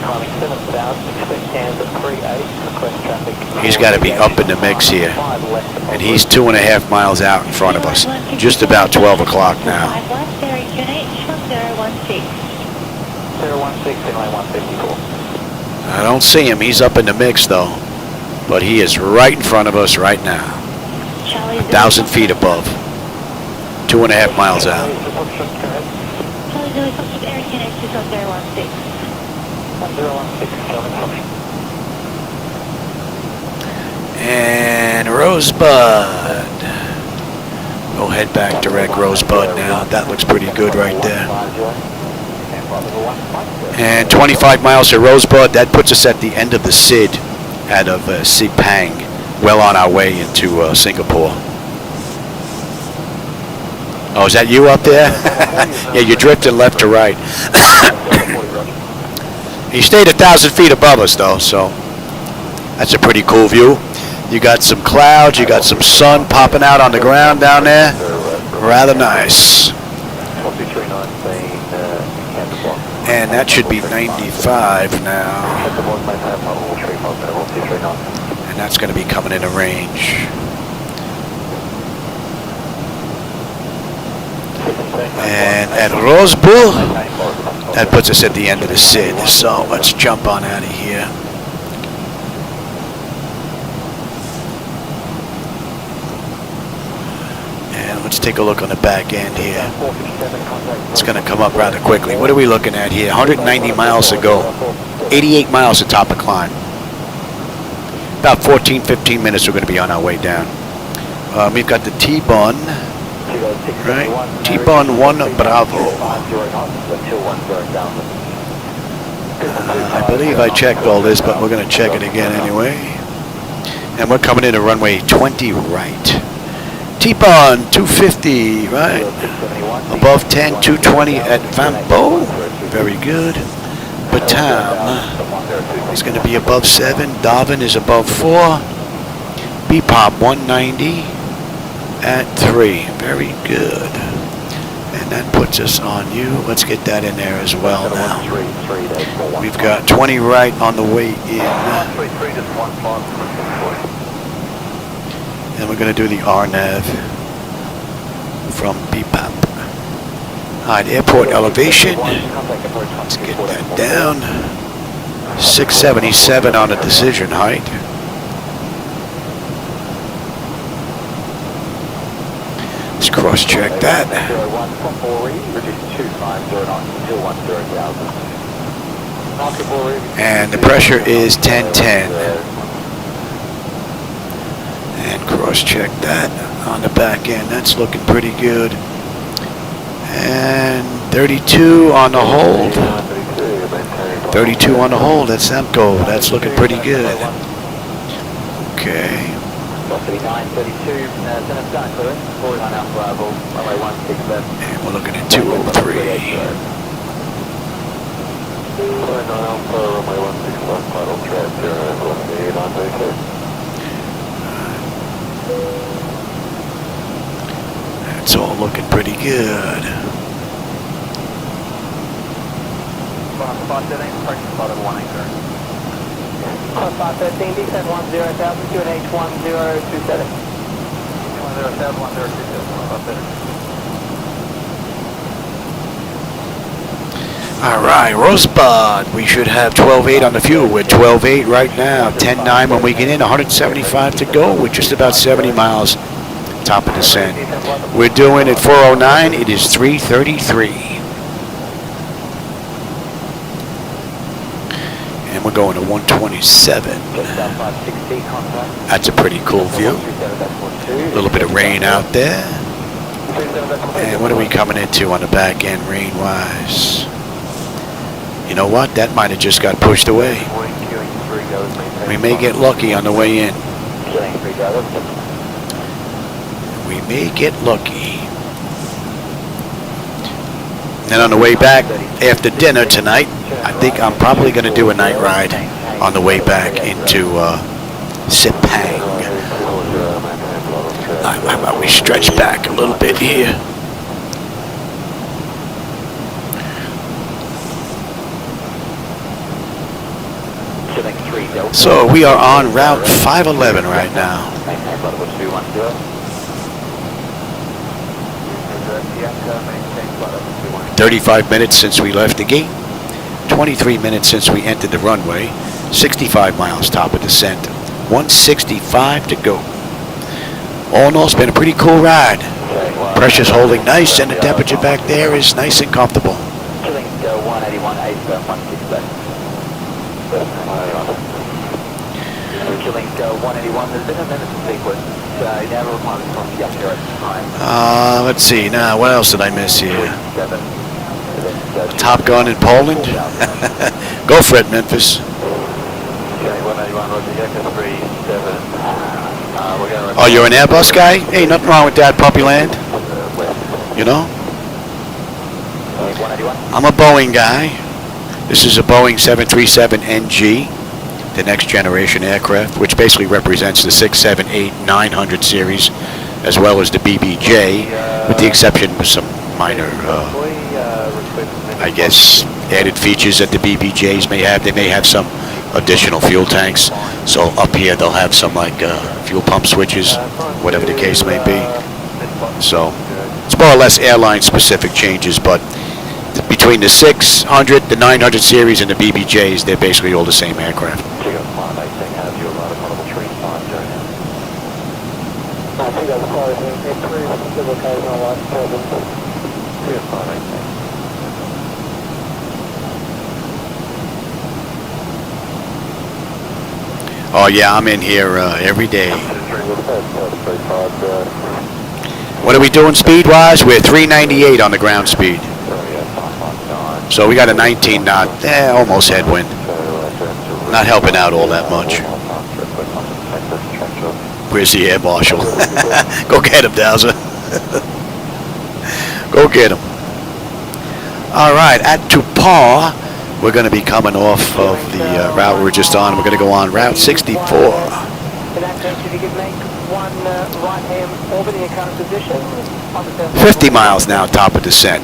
climbing 7000, expect hands at 380, request traffic. He's got to be up in the mix here. And he's 2.5 miles out in front of us. Just about 12 o'clock now. 5 left, Derek QNH 1016. 016, inline 154. I don't see him. He's up in the mix, though. But he is right in front of us right now. Charlie 1,000 feet above. 2.5 miles out. Charlie Zulu Foxtrot, Derek QNH 1016. 1016, Kelvin Foxtrot. And Rosebud. We'll head back direct Rosebud now. That looks pretty good right there. And 25 miles to Rosebud. That puts us at the end of the SID out of Sepang. Well on our way into Singapore. Oh, is that you up there? Yeah, you're drifting left to right. He stayed 1,000 feet above us, though, so that's a pretty cool view. You got some clouds, you got some sun popping out on the ground down there. Rather nice. And that should be 95 now. And that's going to be coming into range. And at Rosebud, that puts us at the end of the SID. So let's jump on out of here. And let's take a look on the back end here. It's going to come up rather quickly. What are we looking at here? 190 miles to go. 88 miles to top of climb. About 14-15 minutes we're going to be on our way down. We've got the T-Bun. Right? T-Bun 1 Bravo. I believe I checked all this, but we're going to check it again anyway. And we're coming into runway 20 right. T-Bun 250, right? Above 10, 220 at Vampo. Very good. Batam is going to be above 7. Darwin is above 4. BPOP 190 at 3. Very good. And that puts us on you. Let's get that in there as well now. We've got 20 right on the way in. And we're going to do the RNAV from BPAP. Alright, airport elevation. Let's get that down. 677 on the decision height. Let's cross-check that. And the pressure is 1010. And cross-check that on the back end. That's looking pretty good. And 32 on the hold. 32 on the hold. That's Semco. That's looking pretty good. Okay. And we're looking at 203. That's all looking pretty good. 513, descend 10,000, QNH 1027. 10,000, 1027. All right, Rosebud. We should have 12.8 on the fuel. We're 12.8 right now. 10.9 when we get in. 175 to go. We're just about 70 miles top of descent. We're doing at 409. It is 333. And we're going to 127. That's a pretty cool view. A little bit of rain out there. And what are we coming into on the back end rain-wise? You know what? That might have just got pushed away. We may get lucky on the way in. We may get lucky. And on the way back, after dinner tonight, I think I'm probably going to do a night ride on the way back into Sepang. How about we stretch back a little bit here? 3 Delta. So we are on Route 511 right now. Maintain flight level 210. 35 minutes since we left the gate. 23 minutes since we entered the runway. 65 miles top of descent. 165 to go. All in all, it's been a pretty cool ride. Pressure's holding nice, and the temperature back there is nice and comfortable. Killing 181, 8, 160. Killing 181, there's been a minute sequence. Now requirements from the accurate time. Let's see now, what else did I miss here? 7. Top Gun in Poland? Go for it, Memphis. Okay, 181, Roger, Echo 37. Oh, you're an Airbus guy? Hey, nothing wrong with that, Puppy Land. You know? 181. I'm a Boeing guy. This is a Boeing 737NG, the next generation aircraft, which basically represents the 6, 7, 8, 900 series, as well as the BBJ, with the exception of some minor, I guess, added features that the BBJs may have. They may have some additional fuel tanks. So up here they'll have some like fuel pump switches, whatever the case may be. So it's more or less airline specific changes, but between the 600, the 900 series, and the BBJs, they're basically all the same aircraft. Oh yeah, I'm in here every day. What are we doing speed-wise? We're 398 on the ground speed. So we got a 19 knot, almost headwind. Not helping out all that much. Where's the air marshal? Go get him, Dowser. Go get him. All right, at Tupar. We're going to be coming off of the route we were just on. We're going to go on Route 64. In that case, if you could make one right-hand orbit in your current position. 50 miles now, top of descent.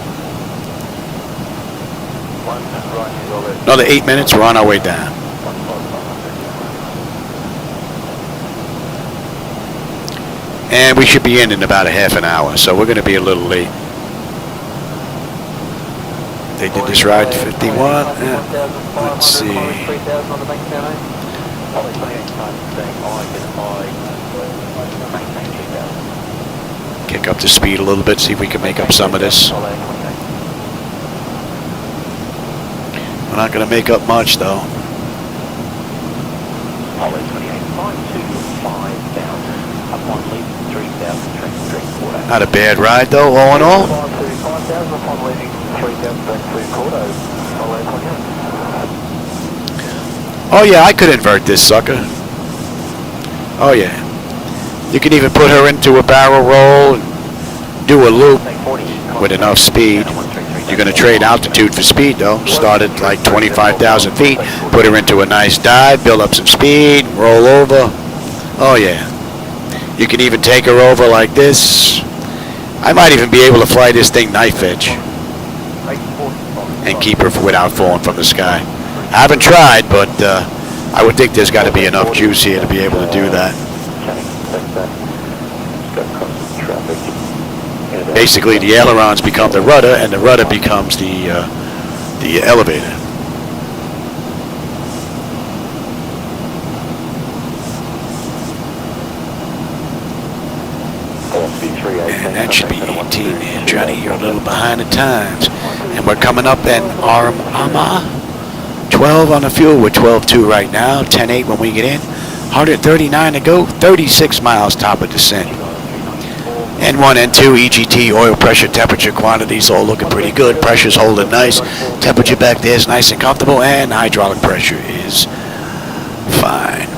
Another 8 minutes, we're on our way down. And we should be in about a half an hour, so we're going to be a little late. They did this ride 51. Let's see. Kick up the speed a little bit, see if we can make up some of this. We're not going to make up much, though. Not a bad ride, though, all in all. Oh yeah, I could invert this sucker. Oh yeah. You can even put her into a barrel roll and do a loop with enough speed. You're going to trade altitude for speed though. Start at like 25,000 feet, put her into a nice dive, build up some speed, roll over. Oh yeah. You can even take her over like this. I might even be able to fly this thing knife edge and keep her without falling from the sky. I haven't tried, but I would think there's got to be enough juice here to be able to do that. Basically, the ailerons become the rudder, and the rudder becomes the elevator. And that should be 18 there, Johnny. You're a little behind the times. And we're coming up in Armagh. 12 on the fuel. We're 12.2 right now. 10.8 when we get in. 139 to go. 36 miles top of descent. N1, N2, EGT, oil pressure, temperature, quantities all looking pretty good. Pressure's holding nice. Temperature back there is nice and comfortable. And hydraulic pressure is fine.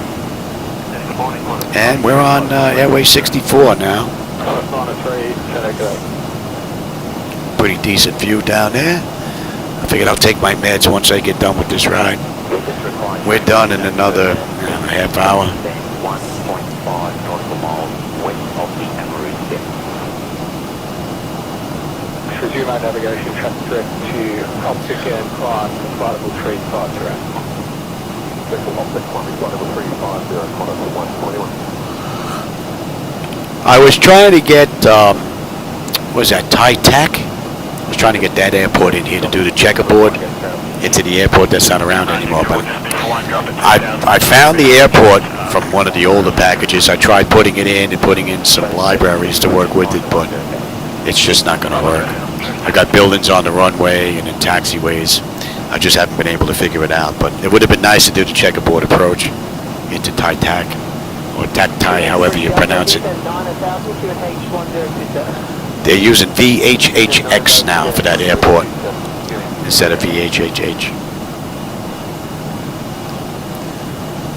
And we're on Airway 64 now. Pretty decent view down there. I figured I'll take my meds once I get done with this ride. We're done in another half hour. Resume our navigation, traffic direct to Cockpit and climb the flight level 3 flight direct. I was trying to get, was that Thai Tech? I was trying to get that airport in here to do the checkerboard into the airport that's not around anymore. But I found the airport from one of the older packages. I tried putting it in and putting in some libraries to work with it, but it's just not going to work. I got buildings on the runway and in taxiways. I just haven't been able to figure it out. But it would have been nice to do the checkerboard approach into Thai Tac, or Tac Thai, however you pronounce it. They're using VHHX now for that airport instead of VHHH.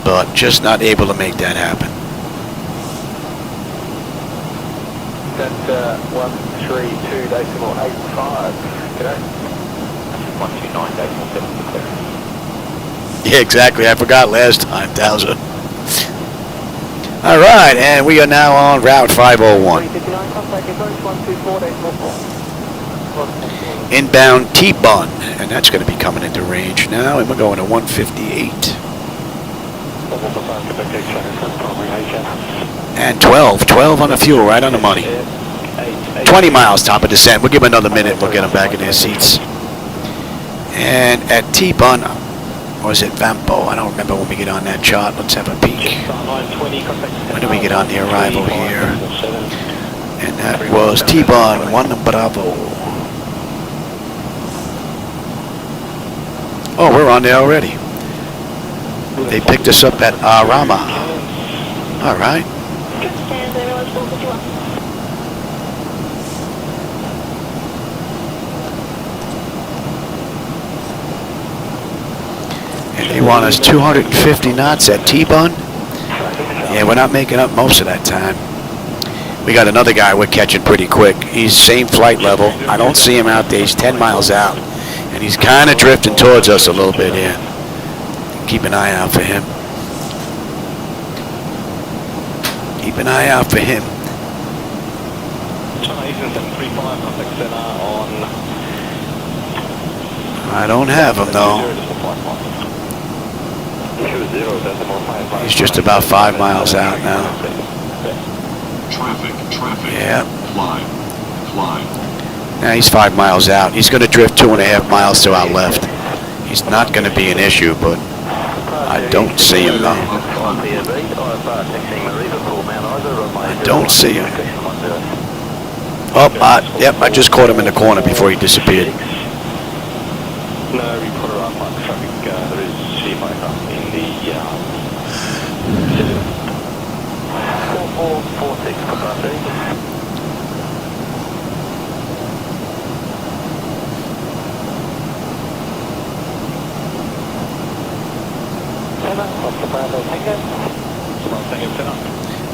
But just not able to make that happen. That's 132.85. G'day. 129.76. Yeah, exactly. I forgot last time, Towser. All right, and we are now on Route 501. Inbound T-Bun, and that's going to be coming into range now, and we're going to 158. And 12 on the fuel, right on the money. 20 miles top of descent. We'll give them another minute. We'll get them back in their seats. And at T-Bun, or is it Vampo? I don't remember when we get on that chart. Let's have a peek. When do we get on the arrival here? And that was T-Bun 1 Bravo. Oh, we're on there already. They picked us up at Arama. All right. And they want us 250 knots at T-Bun. Yeah, we're not making up most of that time. We got another guy we're catching pretty quick. He's same flight level. I don't see him out there. He's 10 miles out. And he's kind of drifting towards us a little bit here. Keep an eye out for him. Keep an eye out for him. I don't have him though. He's just about 5 miles out now. Traffic. Yeah. Climb. Now he's 5 miles out. He's going to drift 2.5 miles to our left. He's not going to be an issue, but I don't see him though. I don't see him. Oh, yep, I just caught him in the corner before he disappeared. No reporter on traffic. There is CFI in the 4446 capacity.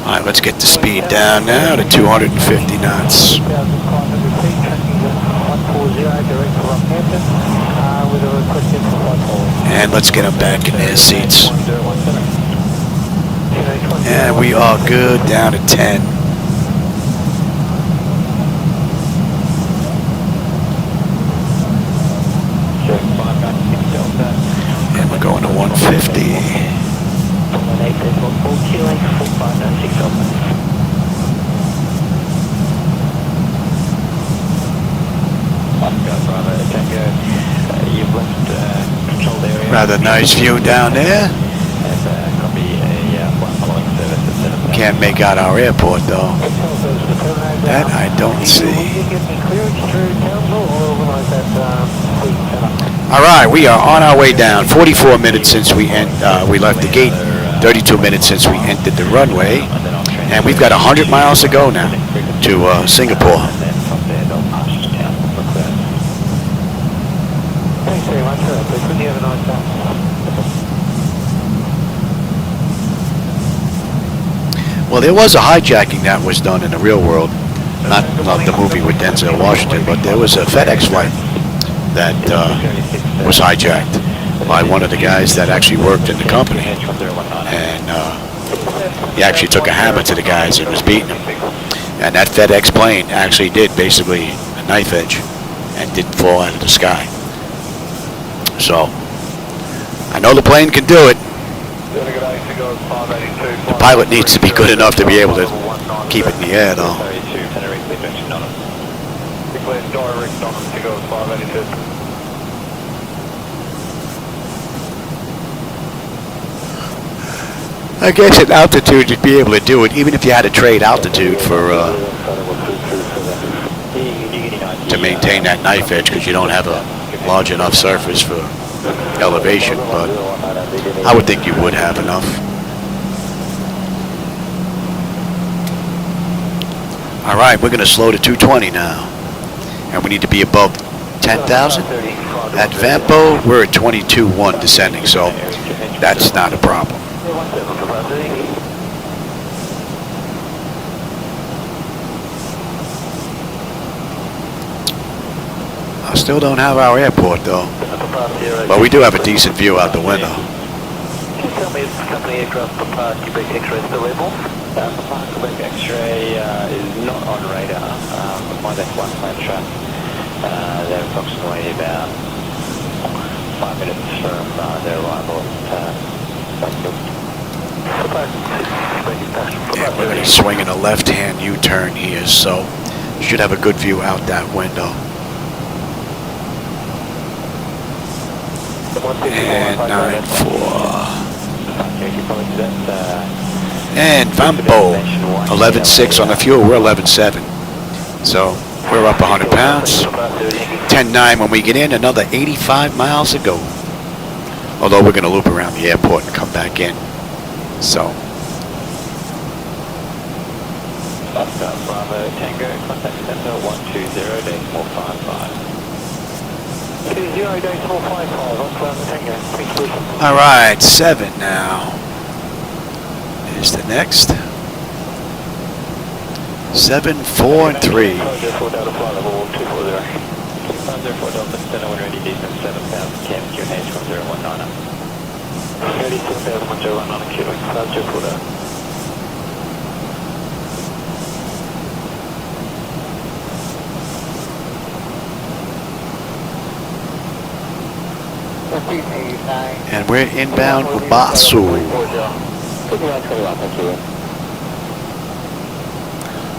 All right, let's get the speed down now to 250 knots. And let's get them back in their seats. And we are good down to 10. And we're going to 150. Rather nice view down there. Can't make out our airport though. That I don't see. All right, we are on our way down. 44 minutes since we left the gate. 32 minutes since we entered the runway, and we've got 100 miles to go now to Singapore. Thanks very much. Couldn't you have a nice day? Well, there was a hijacking that was done in the real world, not the movie with Denzel Washington, but there was a FedEx flight that was hijacked by one of the guys that actually worked in the company, and he actually took a hammer to the guys and was beating them. And that FedEx plane actually did basically a knife edge and didn't fall out of the sky. So I know the plane can do it. The pilot needs to be good enough to be able to keep it in the air, though. I guess at altitude you'd be able to do it, even if you had to trade altitude for to maintain that knife edge, because you don't have a large enough surface for elevation, but I would think you would have enough. All right, we're going to slow to 220 now, and we need to be above 10,000. At Vampo, we're at 22.1 descending, so that's not a problem. I still don't have our airport, though, but we do have a decent view out the window. Can you tell me if the company aircraft Sepang Quebec X-ray still able? Sepang Quebec X-ray is not on radar. My deck one plan track. They're approximately about 5 minutes from their arrival at Yeah, we're going to swing in a left-hand U-turn here, so you should have a good view out that window. And 9-4. And Vampo, 11.6 on the fuel. We're 11.7. So we're up 100 pounds. 10.9 when we get in. Another 85 miles to go. Although we're going to loop around the airport and come back in. So. Bravo Tango, contact center 120.455. All right, 7 now. Is the next. 7, 4, and 3. And we're inbound Ubasu.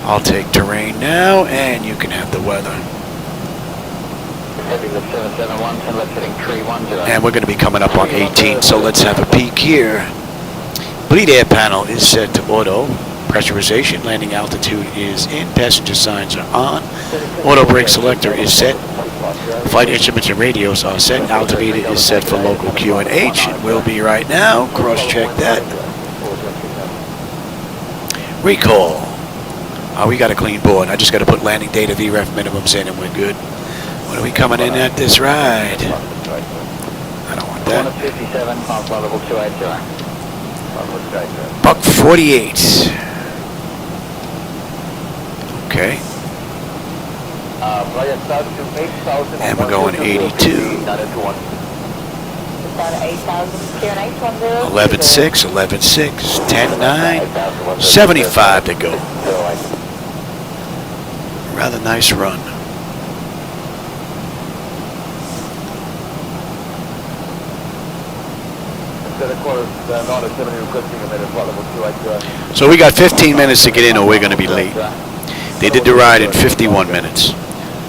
I'll take terrain now, and you can have the weather. And we're going to be coming up on 18, so let's have a peek here. Bleed air panel is set to auto. Pressurization, landing altitude is in. Passenger signs are on. Auto brake selector is set. Flight instruments and radios are set. Altimeter is set for local QNH. It will be right now. Cross-check that. Recall. We got a clean board. I just got to put landing data VREF minimums in and we're good. What are we coming in at this ride? I don't want that. Buck 48. Okay. And we're going 82. 11.6, 11.6, 10.9, 75 to go. Rather nice run. So we got 15 minutes to get in or we're going to be late. They did the ride in 51 minutes.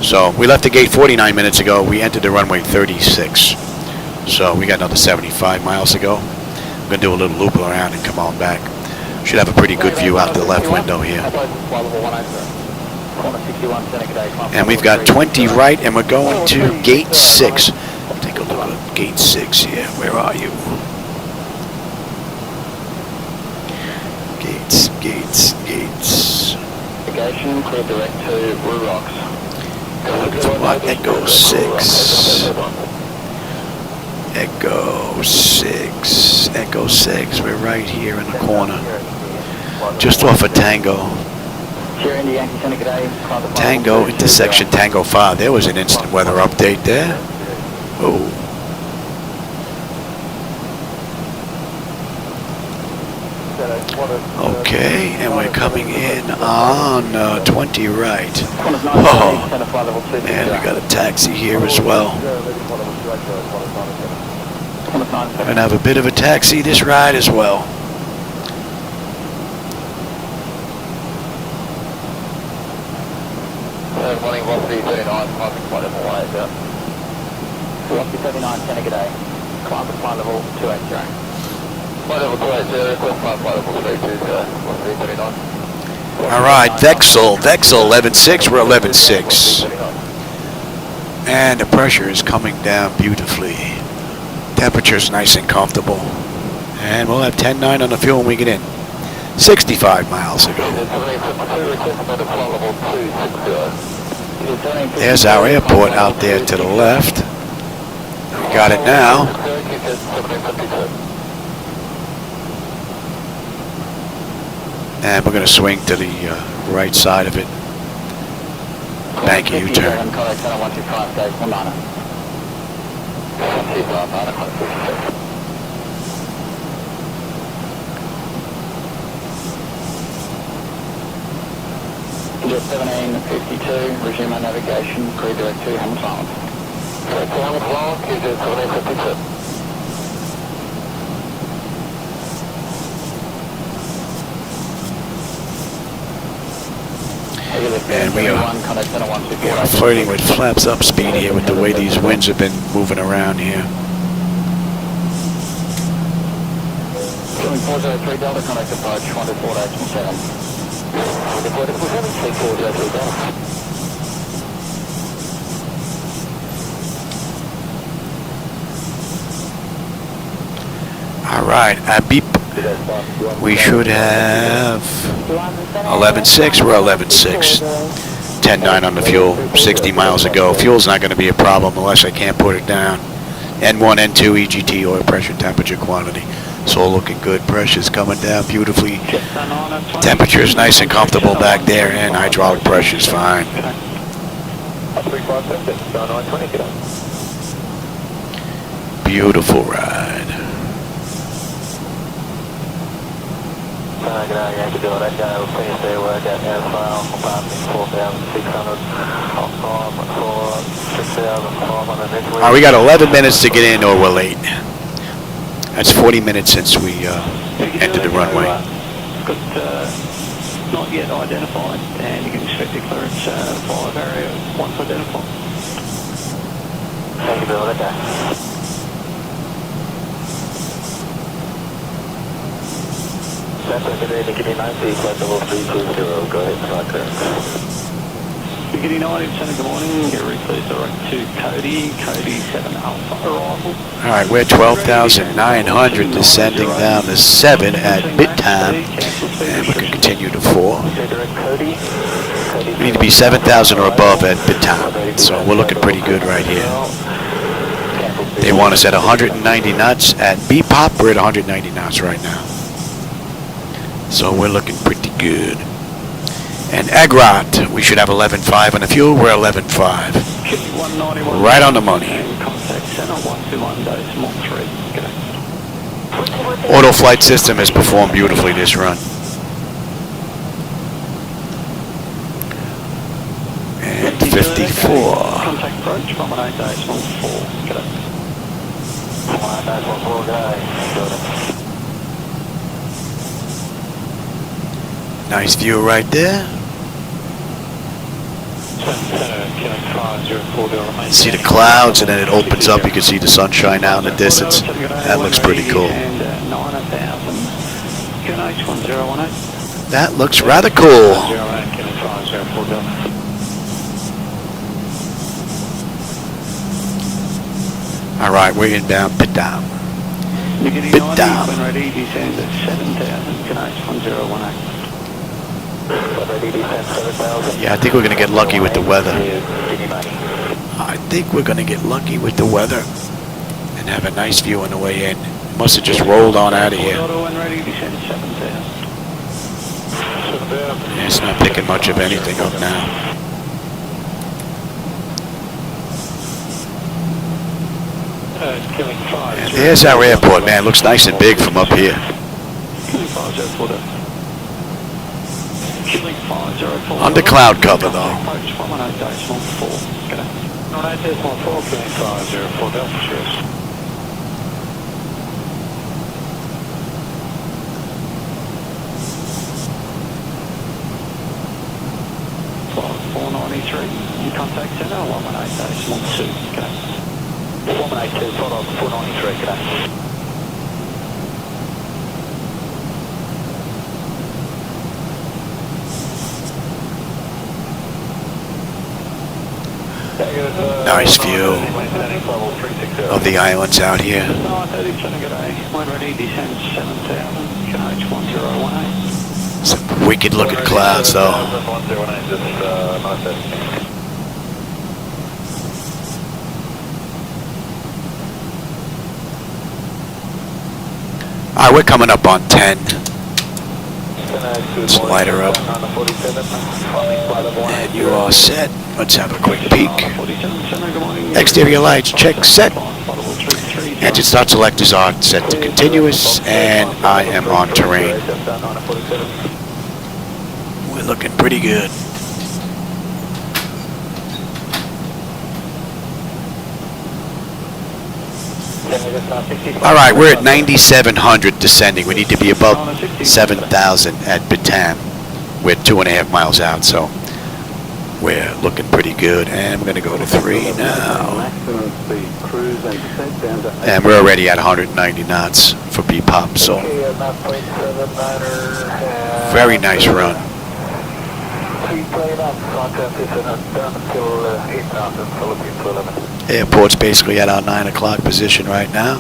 So we left the gate 49 minutes ago. We entered the runway 36. So we got another 75 miles to go. I'm going to do a little loop around and come on back. Should have a pretty good view out the left window here. And we've got 20 right, and we're going to gate 6. Take a look at gate 6 here. Where are you? Gates, gates, gates. Navigation, clear direct to Blue Rocks. Looking for what? Echo 6. Echo 6. Echo 6. We're right here in the corner. Just off of Tango. Tango, intersection Tango 5. There was an instant weather update there. Oh. Okay, and we're coming in on 20 right. Oh, and we got a taxi here as well. We're going to have a bit of a taxi this ride as well. Rocky 39, good day. Climb to flight level 280. Flight level 280, request flight level 320, All right, Vexel 11.6, we're 11.6. And the pressure is coming down beautifully. Temperature's nice and comfortable. And we'll have 10.9 on the fuel when we get in. 65 miles ago. There's our airport out there to the left. We got it now. And we're going to swing to the right side of it. Bank a U-turn. Jet 1752, resume our navigation, clear direct to Hamilton Island. Direct to Hamilton Island, clear jet 1752. And we are flirting with flaps up speed here with the way these winds have been moving around here. Feeling 403 Delta, contact approach 124.7. All right, at beep, we should have 11.6. We're 11.6. 10.9 on the fuel. 60 miles ago. Fuel's not going to be a problem unless I can't put it down. N1, N2, EGT, oil pressure, temperature, quantity. It's all looking good. Pressure's coming down beautifully. Temperature is nice and comfortable back there, and hydraulic pressure is fine. Beautiful ride. All right, we got 11 minutes to get in, or we're late. That's 40 minutes since we entered the runway. Not yet identified, and you can expect the clearance via barrier once identified. Thank you, Bill. Okay. Beginning 90, flight level 320, go ahead, flight clearance. Beginning 90%, good morning, get replaced direct to Cody 7 Alpha arrival. All right, we're 12,900 descending down to 7 at bit time, and we can continue to 4. We need to be 7,000 or above at bit time, so we're looking pretty good right here. They want us at 190 knots at B-pop. We're at 190 knots right now. So we're looking pretty good. And Agrot, we should have 11.5 on the fuel. We're 11.5. Right on the money. Auto flight system has performed beautifully this run. And 54. Contact approach, 118.14. Nice view right there. See the clouds, and then it opens up. You can see the sunshine out in the distance. That looks pretty cool. That looks rather cool. All right, we're inbound, pit down. Pit down. Yeah, I think we're going to get lucky with the weather. I think we're going to get lucky with the weather and have a nice view on the way in. Must have just rolled on out of here. Yeah, it's not picking much of anything up now. And there's our airport, man. Looks nice and big from up here. Under cloud cover, though. Contact center, small 2, okay. 182, flight on 493, okay. Nice view of the islands out here. 937, good day. Wind ready, descend 7,000, KH 1018. Some wicked looking clouds though. 1018, just nice. Alright, we're coming up on 10. Let's light her up. And you are set. Let's have a quick peek. Exterior lights, check, set. Engine start selectors are set to continuous, and I am on terrain. We're looking pretty good. Alright, we're at 9,700 descending. We need to be above 7,000 at Batam. We're 2.5 miles out, so we're looking pretty good. And we're going to go to 3 now. And we're already at 190 knots for BPOP, so very nice run. Airport's basically at our 9 o'clock position right now.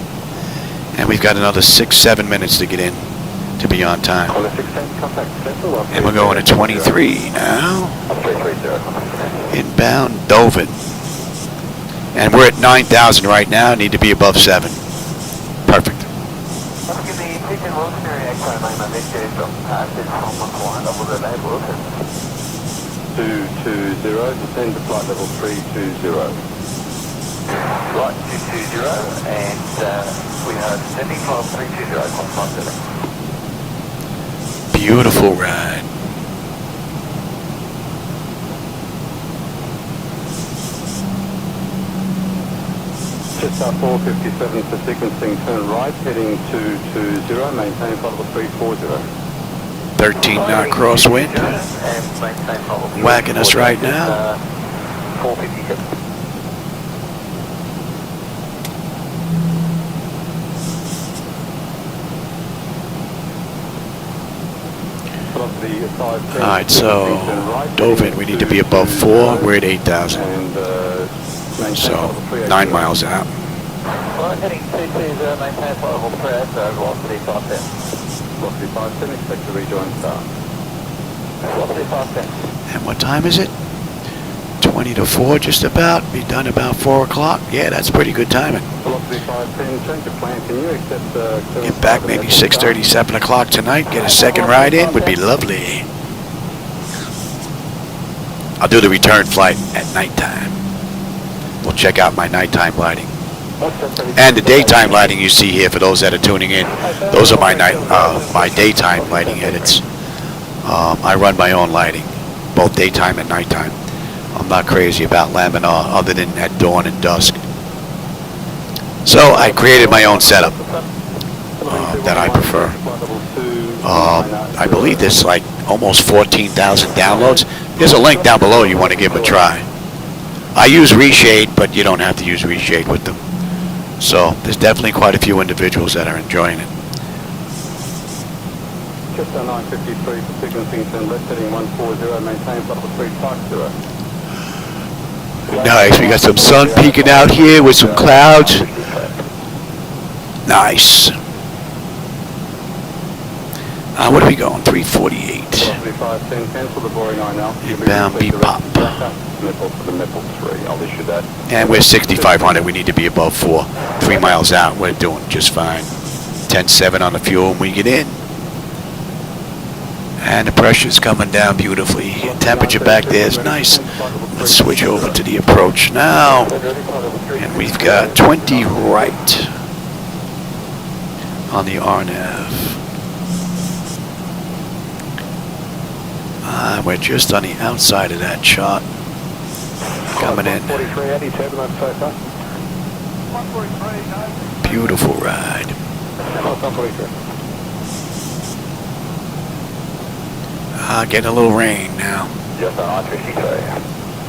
And we've got another 6-7 minutes to get in to be on time. And we're going to 23 now. Inbound Dover. And we're at 9,000 right now. Need to be above 7. Perfect. 220, descend to flight level 320. Flight 220, and we are descending flight 320, flight 7. Beautiful ride. Just 457 for sequencing, turn right, heading 220, maintain flight level 340. 13 knot crosswind. Whacking us right now. 457. Alright, so Dover, we need to be above 4. We're at 8,000. So 9 miles out. Heading 220, maintain flight level 3, velocity 510. Velocity 510, expect to rejoin start. Velocity 510. And what time is it? 20 to 4 just about. Be done about 4 o'clock. Yeah, that's pretty good timing. Velocity 510, change of plan. Can you accept Get back maybe 6:30, 7 o'clock tonight. Get a second ride in would be lovely. I'll do the return flight at nighttime. We'll check out my nighttime lighting. And the daytime lighting you see here, for those that are tuning in, those are my my daytime lighting edits. I run my own lighting, both daytime and nighttime. I'm not crazy about laminar other than at dawn and dusk. So I created my own setup that I prefer. I believe there's like almost 14,000 downloads. There's a link down below you want to give them a try. I use reshade, but you don't have to use reshade with them. So there's definitely quite a few individuals that are enjoying it. Just 953 for sequencing, turn left, heading 140, maintain flight level 350. Nice, we got some sun peeking out here with some clouds. Nice. What are we going? 348. Inbound BPOP. And we're 6,500. We need to be above 4. 3 miles out. We're doing just fine. 10.7 on the fuel when we get in. And the pressure's coming down beautifully. Temperature back there is nice. Let's switch over to the approach now. And we've got 20 right on the RNAV. We're just on the outside of that chart. Coming in. Beautiful ride. Getting a little rain now. Just on 53.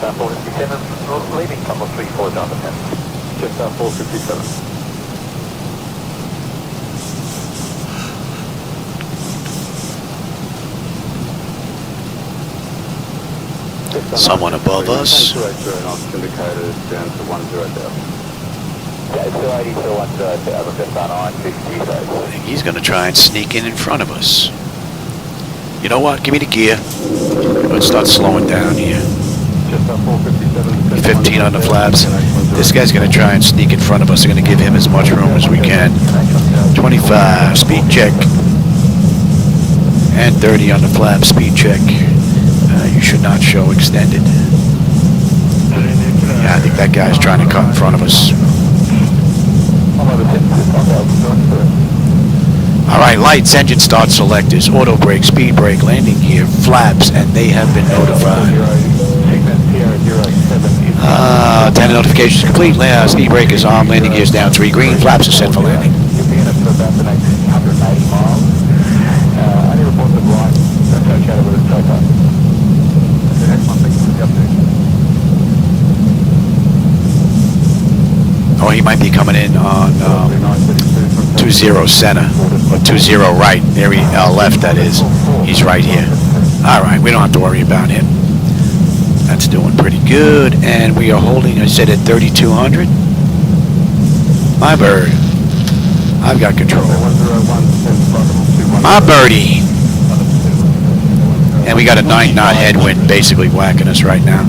Cessna 457, leaving couple 34 Delta 10. Cessna 457. Someone above us. 280 knots indicated down to 10,000. Yeah, 280 to 10,000, Cessna 950, so. I think he's going to try and sneak in front of us. You know what? Give me the gear. Let's start slowing down here. Cessna 457. 15 on the flaps. This guy's going to try and sneak in front of us. We're going to give him as much room as we can. 25, speed check. And 30 on the flap, speed check. You should not show extended. Yeah, I think that guy's trying to cut in front of us. Alright, lights, engine start selectors, auto brake, speed brake, landing gear, flaps, and they have been notified. 10 notifications complete. Speed brake is on, landing gear is down 3 green, flaps are set for landing. You'll be in it for about the next 180 miles. Only reports of light associated with a chauffeur. Oh, he might be coming in on 20 center, or 20 right, there he, left that is. He's right here. Alright, we don't have to worry about him. That's doing pretty good, and we are holding, I said at 3,200. My bird. I've got control. My birdie. And we got a 9-knot headwind basically whacking us right now.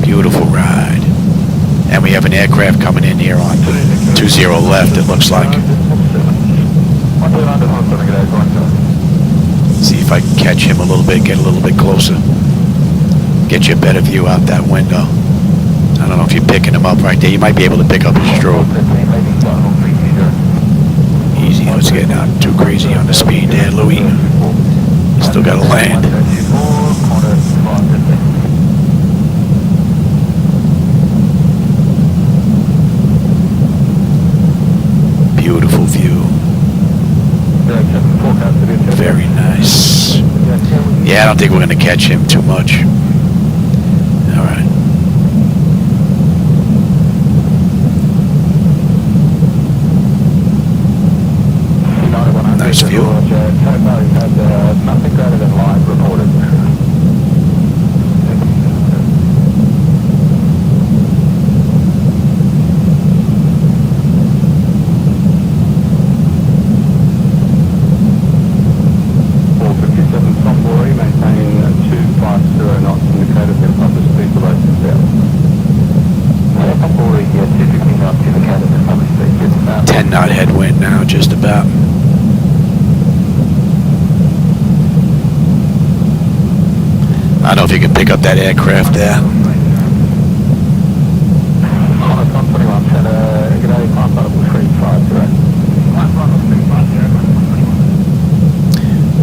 Beautiful ride. And we have an aircraft coming in here on 20 left, it looks like. See if I can catch him a little bit, get a little bit closer. Get you a better view out that window. I don't know if you're picking him up right there. You might be able to pick up his strobe. Easy, let's get not too crazy on the speed there, Louis. Still got to land. Beautiful view. Very nice. Yeah, I don't think we're going to catch him too much. All right. Nice view. Nothing greater than line reported. Maintain 250 knots indicated then publish speed below 6,000. Yeah, typically not indicated then publish speed. 10-knot headwind now, just about. I don't know if you can pick up that aircraft there.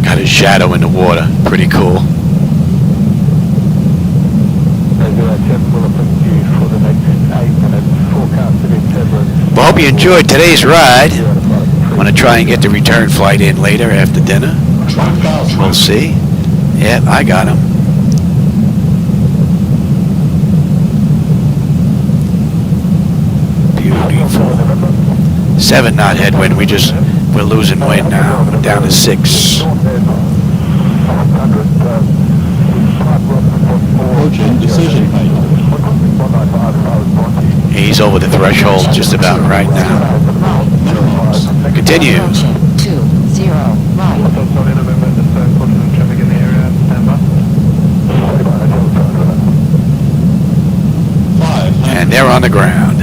Got a shadow in the water. Pretty cool. Well, hope you enjoyed today's ride. I'm going to try and get the return flight in later after dinner. We'll see. Yep, I got him. Beautiful. 7-knot headwind. We're losing wind now. We're down to 6. Decision made. He's over the threshold just about right now. Continue. 20 right. And they're on the ground.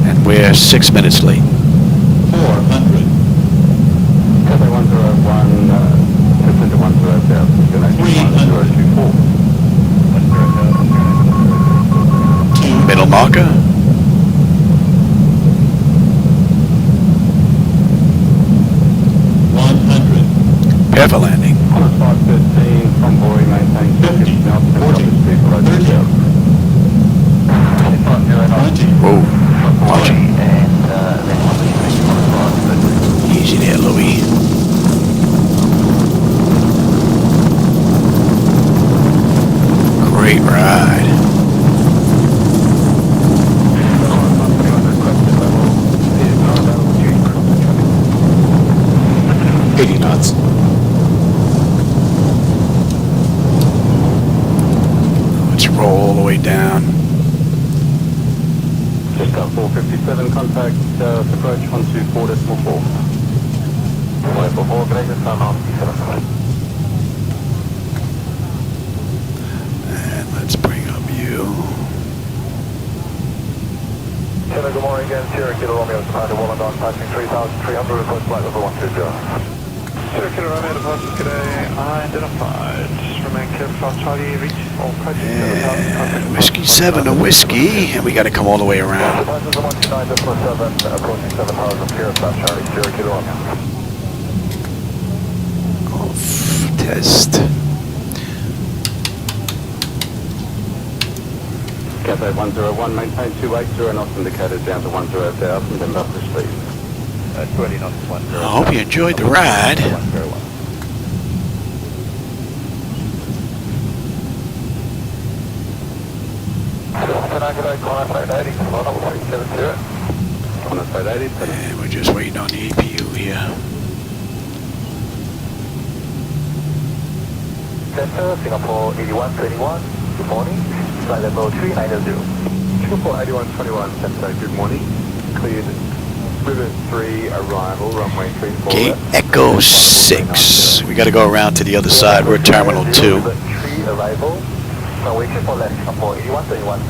And we're 6 minutes late. 400. Cathay 101, just into 100,000, destination 1024. Middle marker. Prepare for landing. On a 513, convoy maintain 50 knots and publish speed below 2,000. Whoa. Watch it. Easy there, Louis. 80 knots. Let's roll all the way down. Just 457, contact approach 124.4. 124, greater sun on 7. And let's bring up you. Hello, good morning again, Sierra Kilo Romeo, Commander Wollongong, passing 3,300, request flight level 120. Sierra Kilo Romeo, departures today identified. Remain clear for Charlie, reach all approaches. And whiskey 7 a whiskey, and we got to come all the way around. Departures 129.7, approaching 7,000, clear for Charlie, Sierra Kilo Romeo. Off test. Cathay 101, maintain 280 knots indicated down to 10,000, then buffer speed. 20 knots, 10. I hope you enjoyed the ride. 101. On the side 80, And we're just waiting on the APU here. Center, Singapore 8121, good morning. Flight level 390. Singapore 8121, Center, good morning. Cleared River 3 arrival, runway 34. Gate Echo 6. We got to go around to the other side. We're at Terminal 2. River 3 arrival, runway 34 left, Singapore 8121.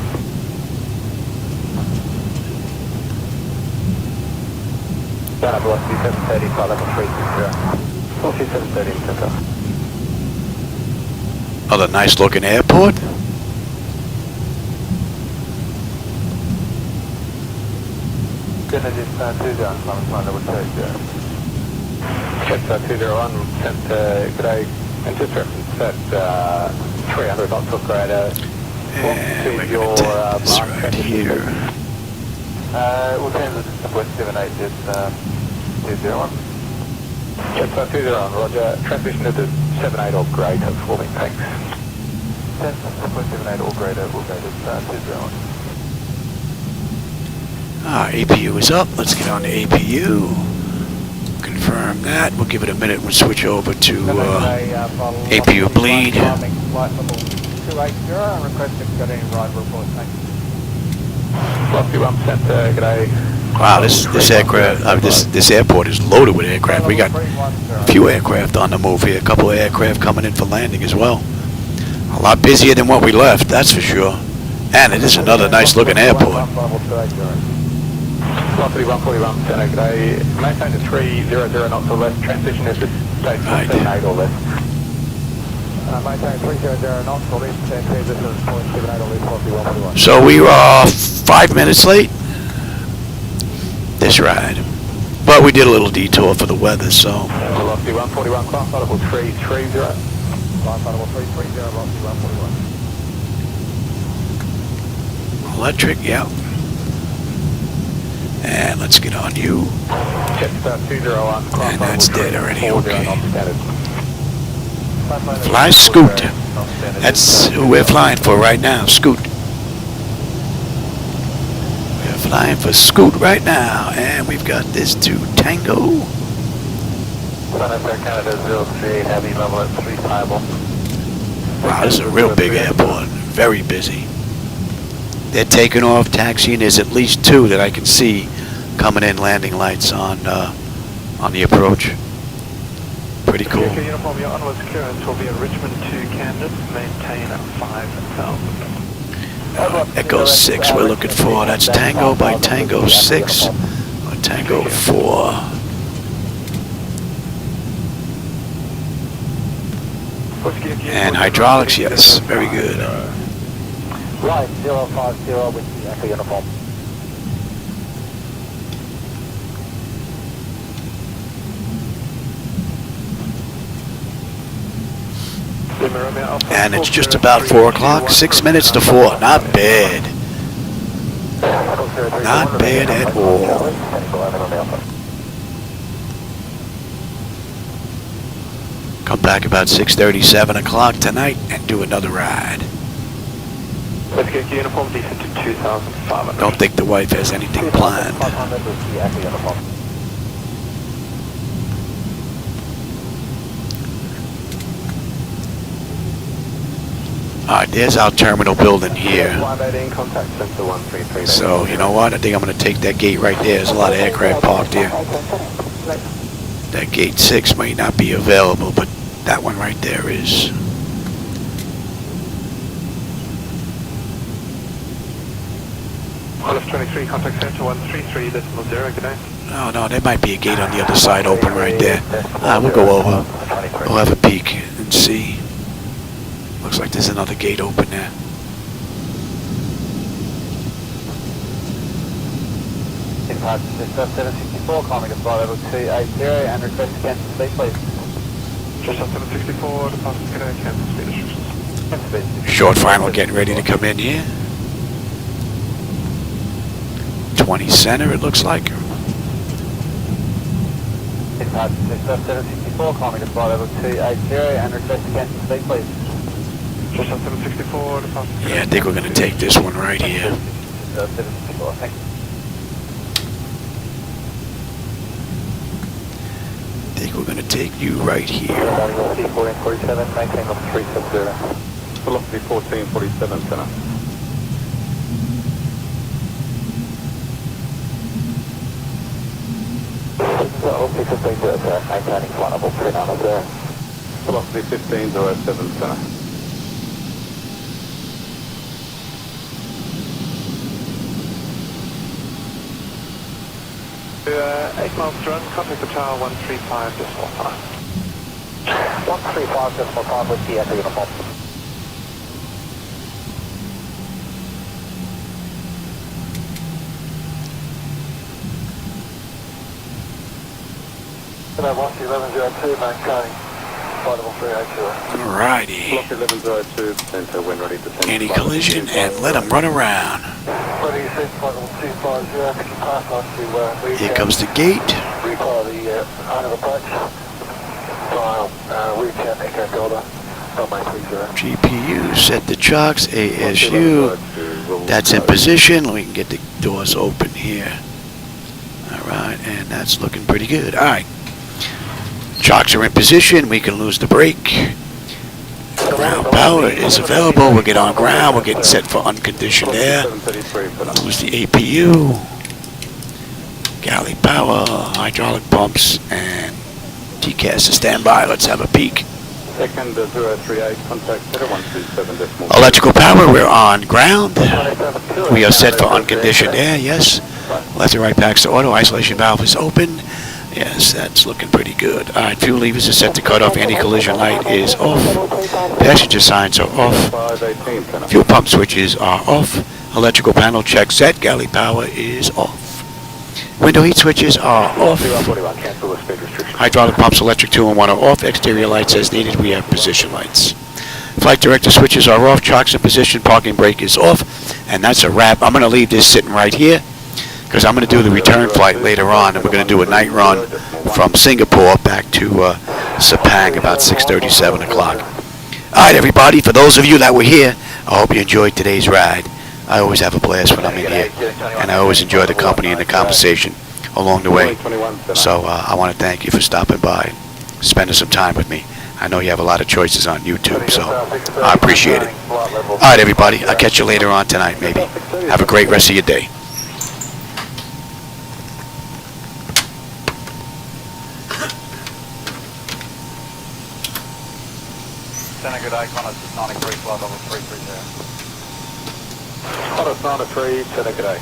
Down velocity 730, flight level 360. Velocity 730, Center. Another nice looking airport. Genesis 20, flight level 30. Center 201, Center, good day. Just reference at 300 knots or greater. And we're going to take this right here. We'll change the West 78 is 201. Center 201, roger. Transition to the 78 or greater, forming thanks. Center West 78 or greater, we'll go to 201. APU is up. Let's get on to APU. Confirm that. We'll give it a minute. We'll switch over to APU bleed. Flight level 280, and requesting got any ride report, thanks. Velocity 1%, good day. Wow, this aircraft, this airport is loaded with aircraft. We got a few aircraft on the move here. A couple of aircraft coming in for landing as well. A lot busier than what we left, that's for sure. And it is another nice looking airport. Velocity 141, good day. Maintain to 300 knots or less. Transition is to stage 78 or less. Maintain 300 knots or less. This is 0.78 or less. Velocity 141. So we are 5 minutes late this ride, but we did a little detour for the weather, so. Velocity 141, climb level 330. Climb level 330, velocity 141. Electric, yeah. And let's get on you. Jetstar 201, climb And that's dead already, 40 okay. non-standard. Fly Scoot. That's who we're flying for right now, Scoot. We're flying for Scoot right now, and we've got this to Tango. Canada 038, heavy level at 3 Bible. Wow, this is a real big airport. Very busy. They're taking off, taxiing. There's at least 2 that I can see coming in, landing lights on the approach. Pretty cool. Uniform, your onwards clearance will be in Richmond to Camden. Maintain 5,000. Echo 6 we're looking for. That's Tango by Tango 6 or Tango 4. And hydraulics, yes, very good. Right, 050 with the Echo uniform. And it's just about 4 o'clock, 6 minutes to 4. Not bad. Not bad at all. Come back about 6:30, 7 o'clock tonight and do another ride. Let's get uniform decent to 2,500. Don't think the wife has anything planned. Alright, there's our terminal building here. 518, contact center 133. So, you know what? I think I'm going to take that gate right there. There's a lot of aircraft parked here. That gate 6 may not be available, but that one right there is. Pilot 23, contact center 133.0, good day. Oh, no, there might be a gate on the other side open right there. We'll go over. We'll have a peek and see. Looks like there's another gate open there. Just 764, calling at flight level 280 and request to cancel speed, please. Just 764, departure today, cancel speed restrictions. Short final getting ready to come in here. 20 center, it looks like. Just 764, calling at flight level 280 and request to cancel speed, please. Just 764, departure today. Yeah, I think we're going to take this one right here. 764, thank you. I think we're going to take you right here. Velocity 1447, maintain level 370. Velocity 1447, center. Velocity 1507, maintaining flight level 390. Velocity 1507, center. To 8 miles to run, contact the tower 135.5. 135.5 with the uniform. Velocity 1102, maintaining flight level 380. Alrighty. Velocity 1102, center when ready to send. Anti-collision and let them run around. Ready to send flight level 250, could you pass on to Here comes the gate. require the line of approach. File route 10 Echo Delta, runway 30. GPU, set the chocks, ASU. That's in position. We can get the doors open here. Alright, and that's looking pretty good. Alright. Chocks are in position. We can lose the brake. Ground power is available. We'll get on ground. We're getting set for unconditioned air. Lose the APU. Galley power, hydraulic pumps, and TCAS to stand by. Let's have a peek. Second 038, contact 0127. Electrical power, we're on ground. We are set for unconditioned air, yes. Left and right packs to auto. Isolation valve is open. Yes, that's looking pretty good. Alright, fuel levers are set to cut off. Anti-collision light is off. Passenger signs are off. Fuel pump switches are off. Electrical panel check set. Galley power is off. Window heat switches are off. Hydraulic pumps, electric 2 and 1 are off. Exterior lights as needed. We have position lights. Flight director switches are off. Chocks in position. Parking brake is off. And that's a wrap. I'm going to leave this sitting right here, because I'm going to do the return flight later on, and we're going to do a night run from Singapore back to Sepang about 6:30, 7 o'clock. All right, everybody, for those of you that were here, I hope you enjoyed today's ride. I always have a blast when I'm in here, and I always enjoy the company and the conversation along the way. So I want to thank you for stopping by, spending some time with me. I know you have a lot of choices on YouTube, so I appreciate it. All right, everybody, I'll catch you later on tonight, maybe. Have a great rest of your day. Good day, Qantas 93, flight level 330. Qantas 93, Senna, good day.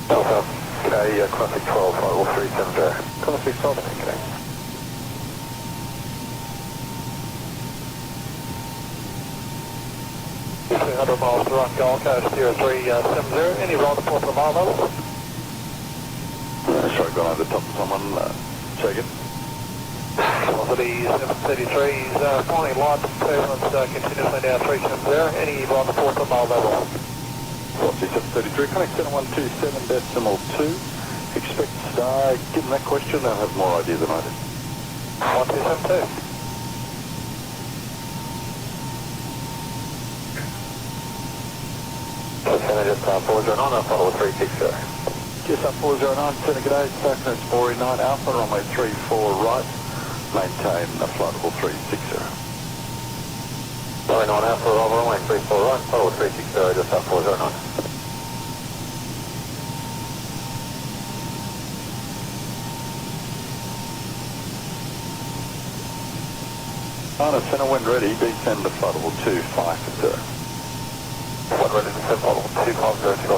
Delta, good day, Qantas 12, flight level 370. Qantas 12, good day. $200 miles to run, Gold Coast 0370. Any roll report for the mile level? Sorry, gone over the top of someone. Check it. Velocity 733 is flying light turbulence continuously down 370. Any roll report for the mile level? Velocity 733, connect 7127.2. Expect star. Given that question, they'll have more idea than I do. 1272. Just forward on, follow 360. Just up 409, Seneca Day, Falcon 489 Alpha, runway 34 right, maintain a flight level 360. Runway 9 Alpha, runway 34 right, flight level 360, just up 409. On a center wind ready, descend to flight level 250. Wind ready, descend flight level 250 to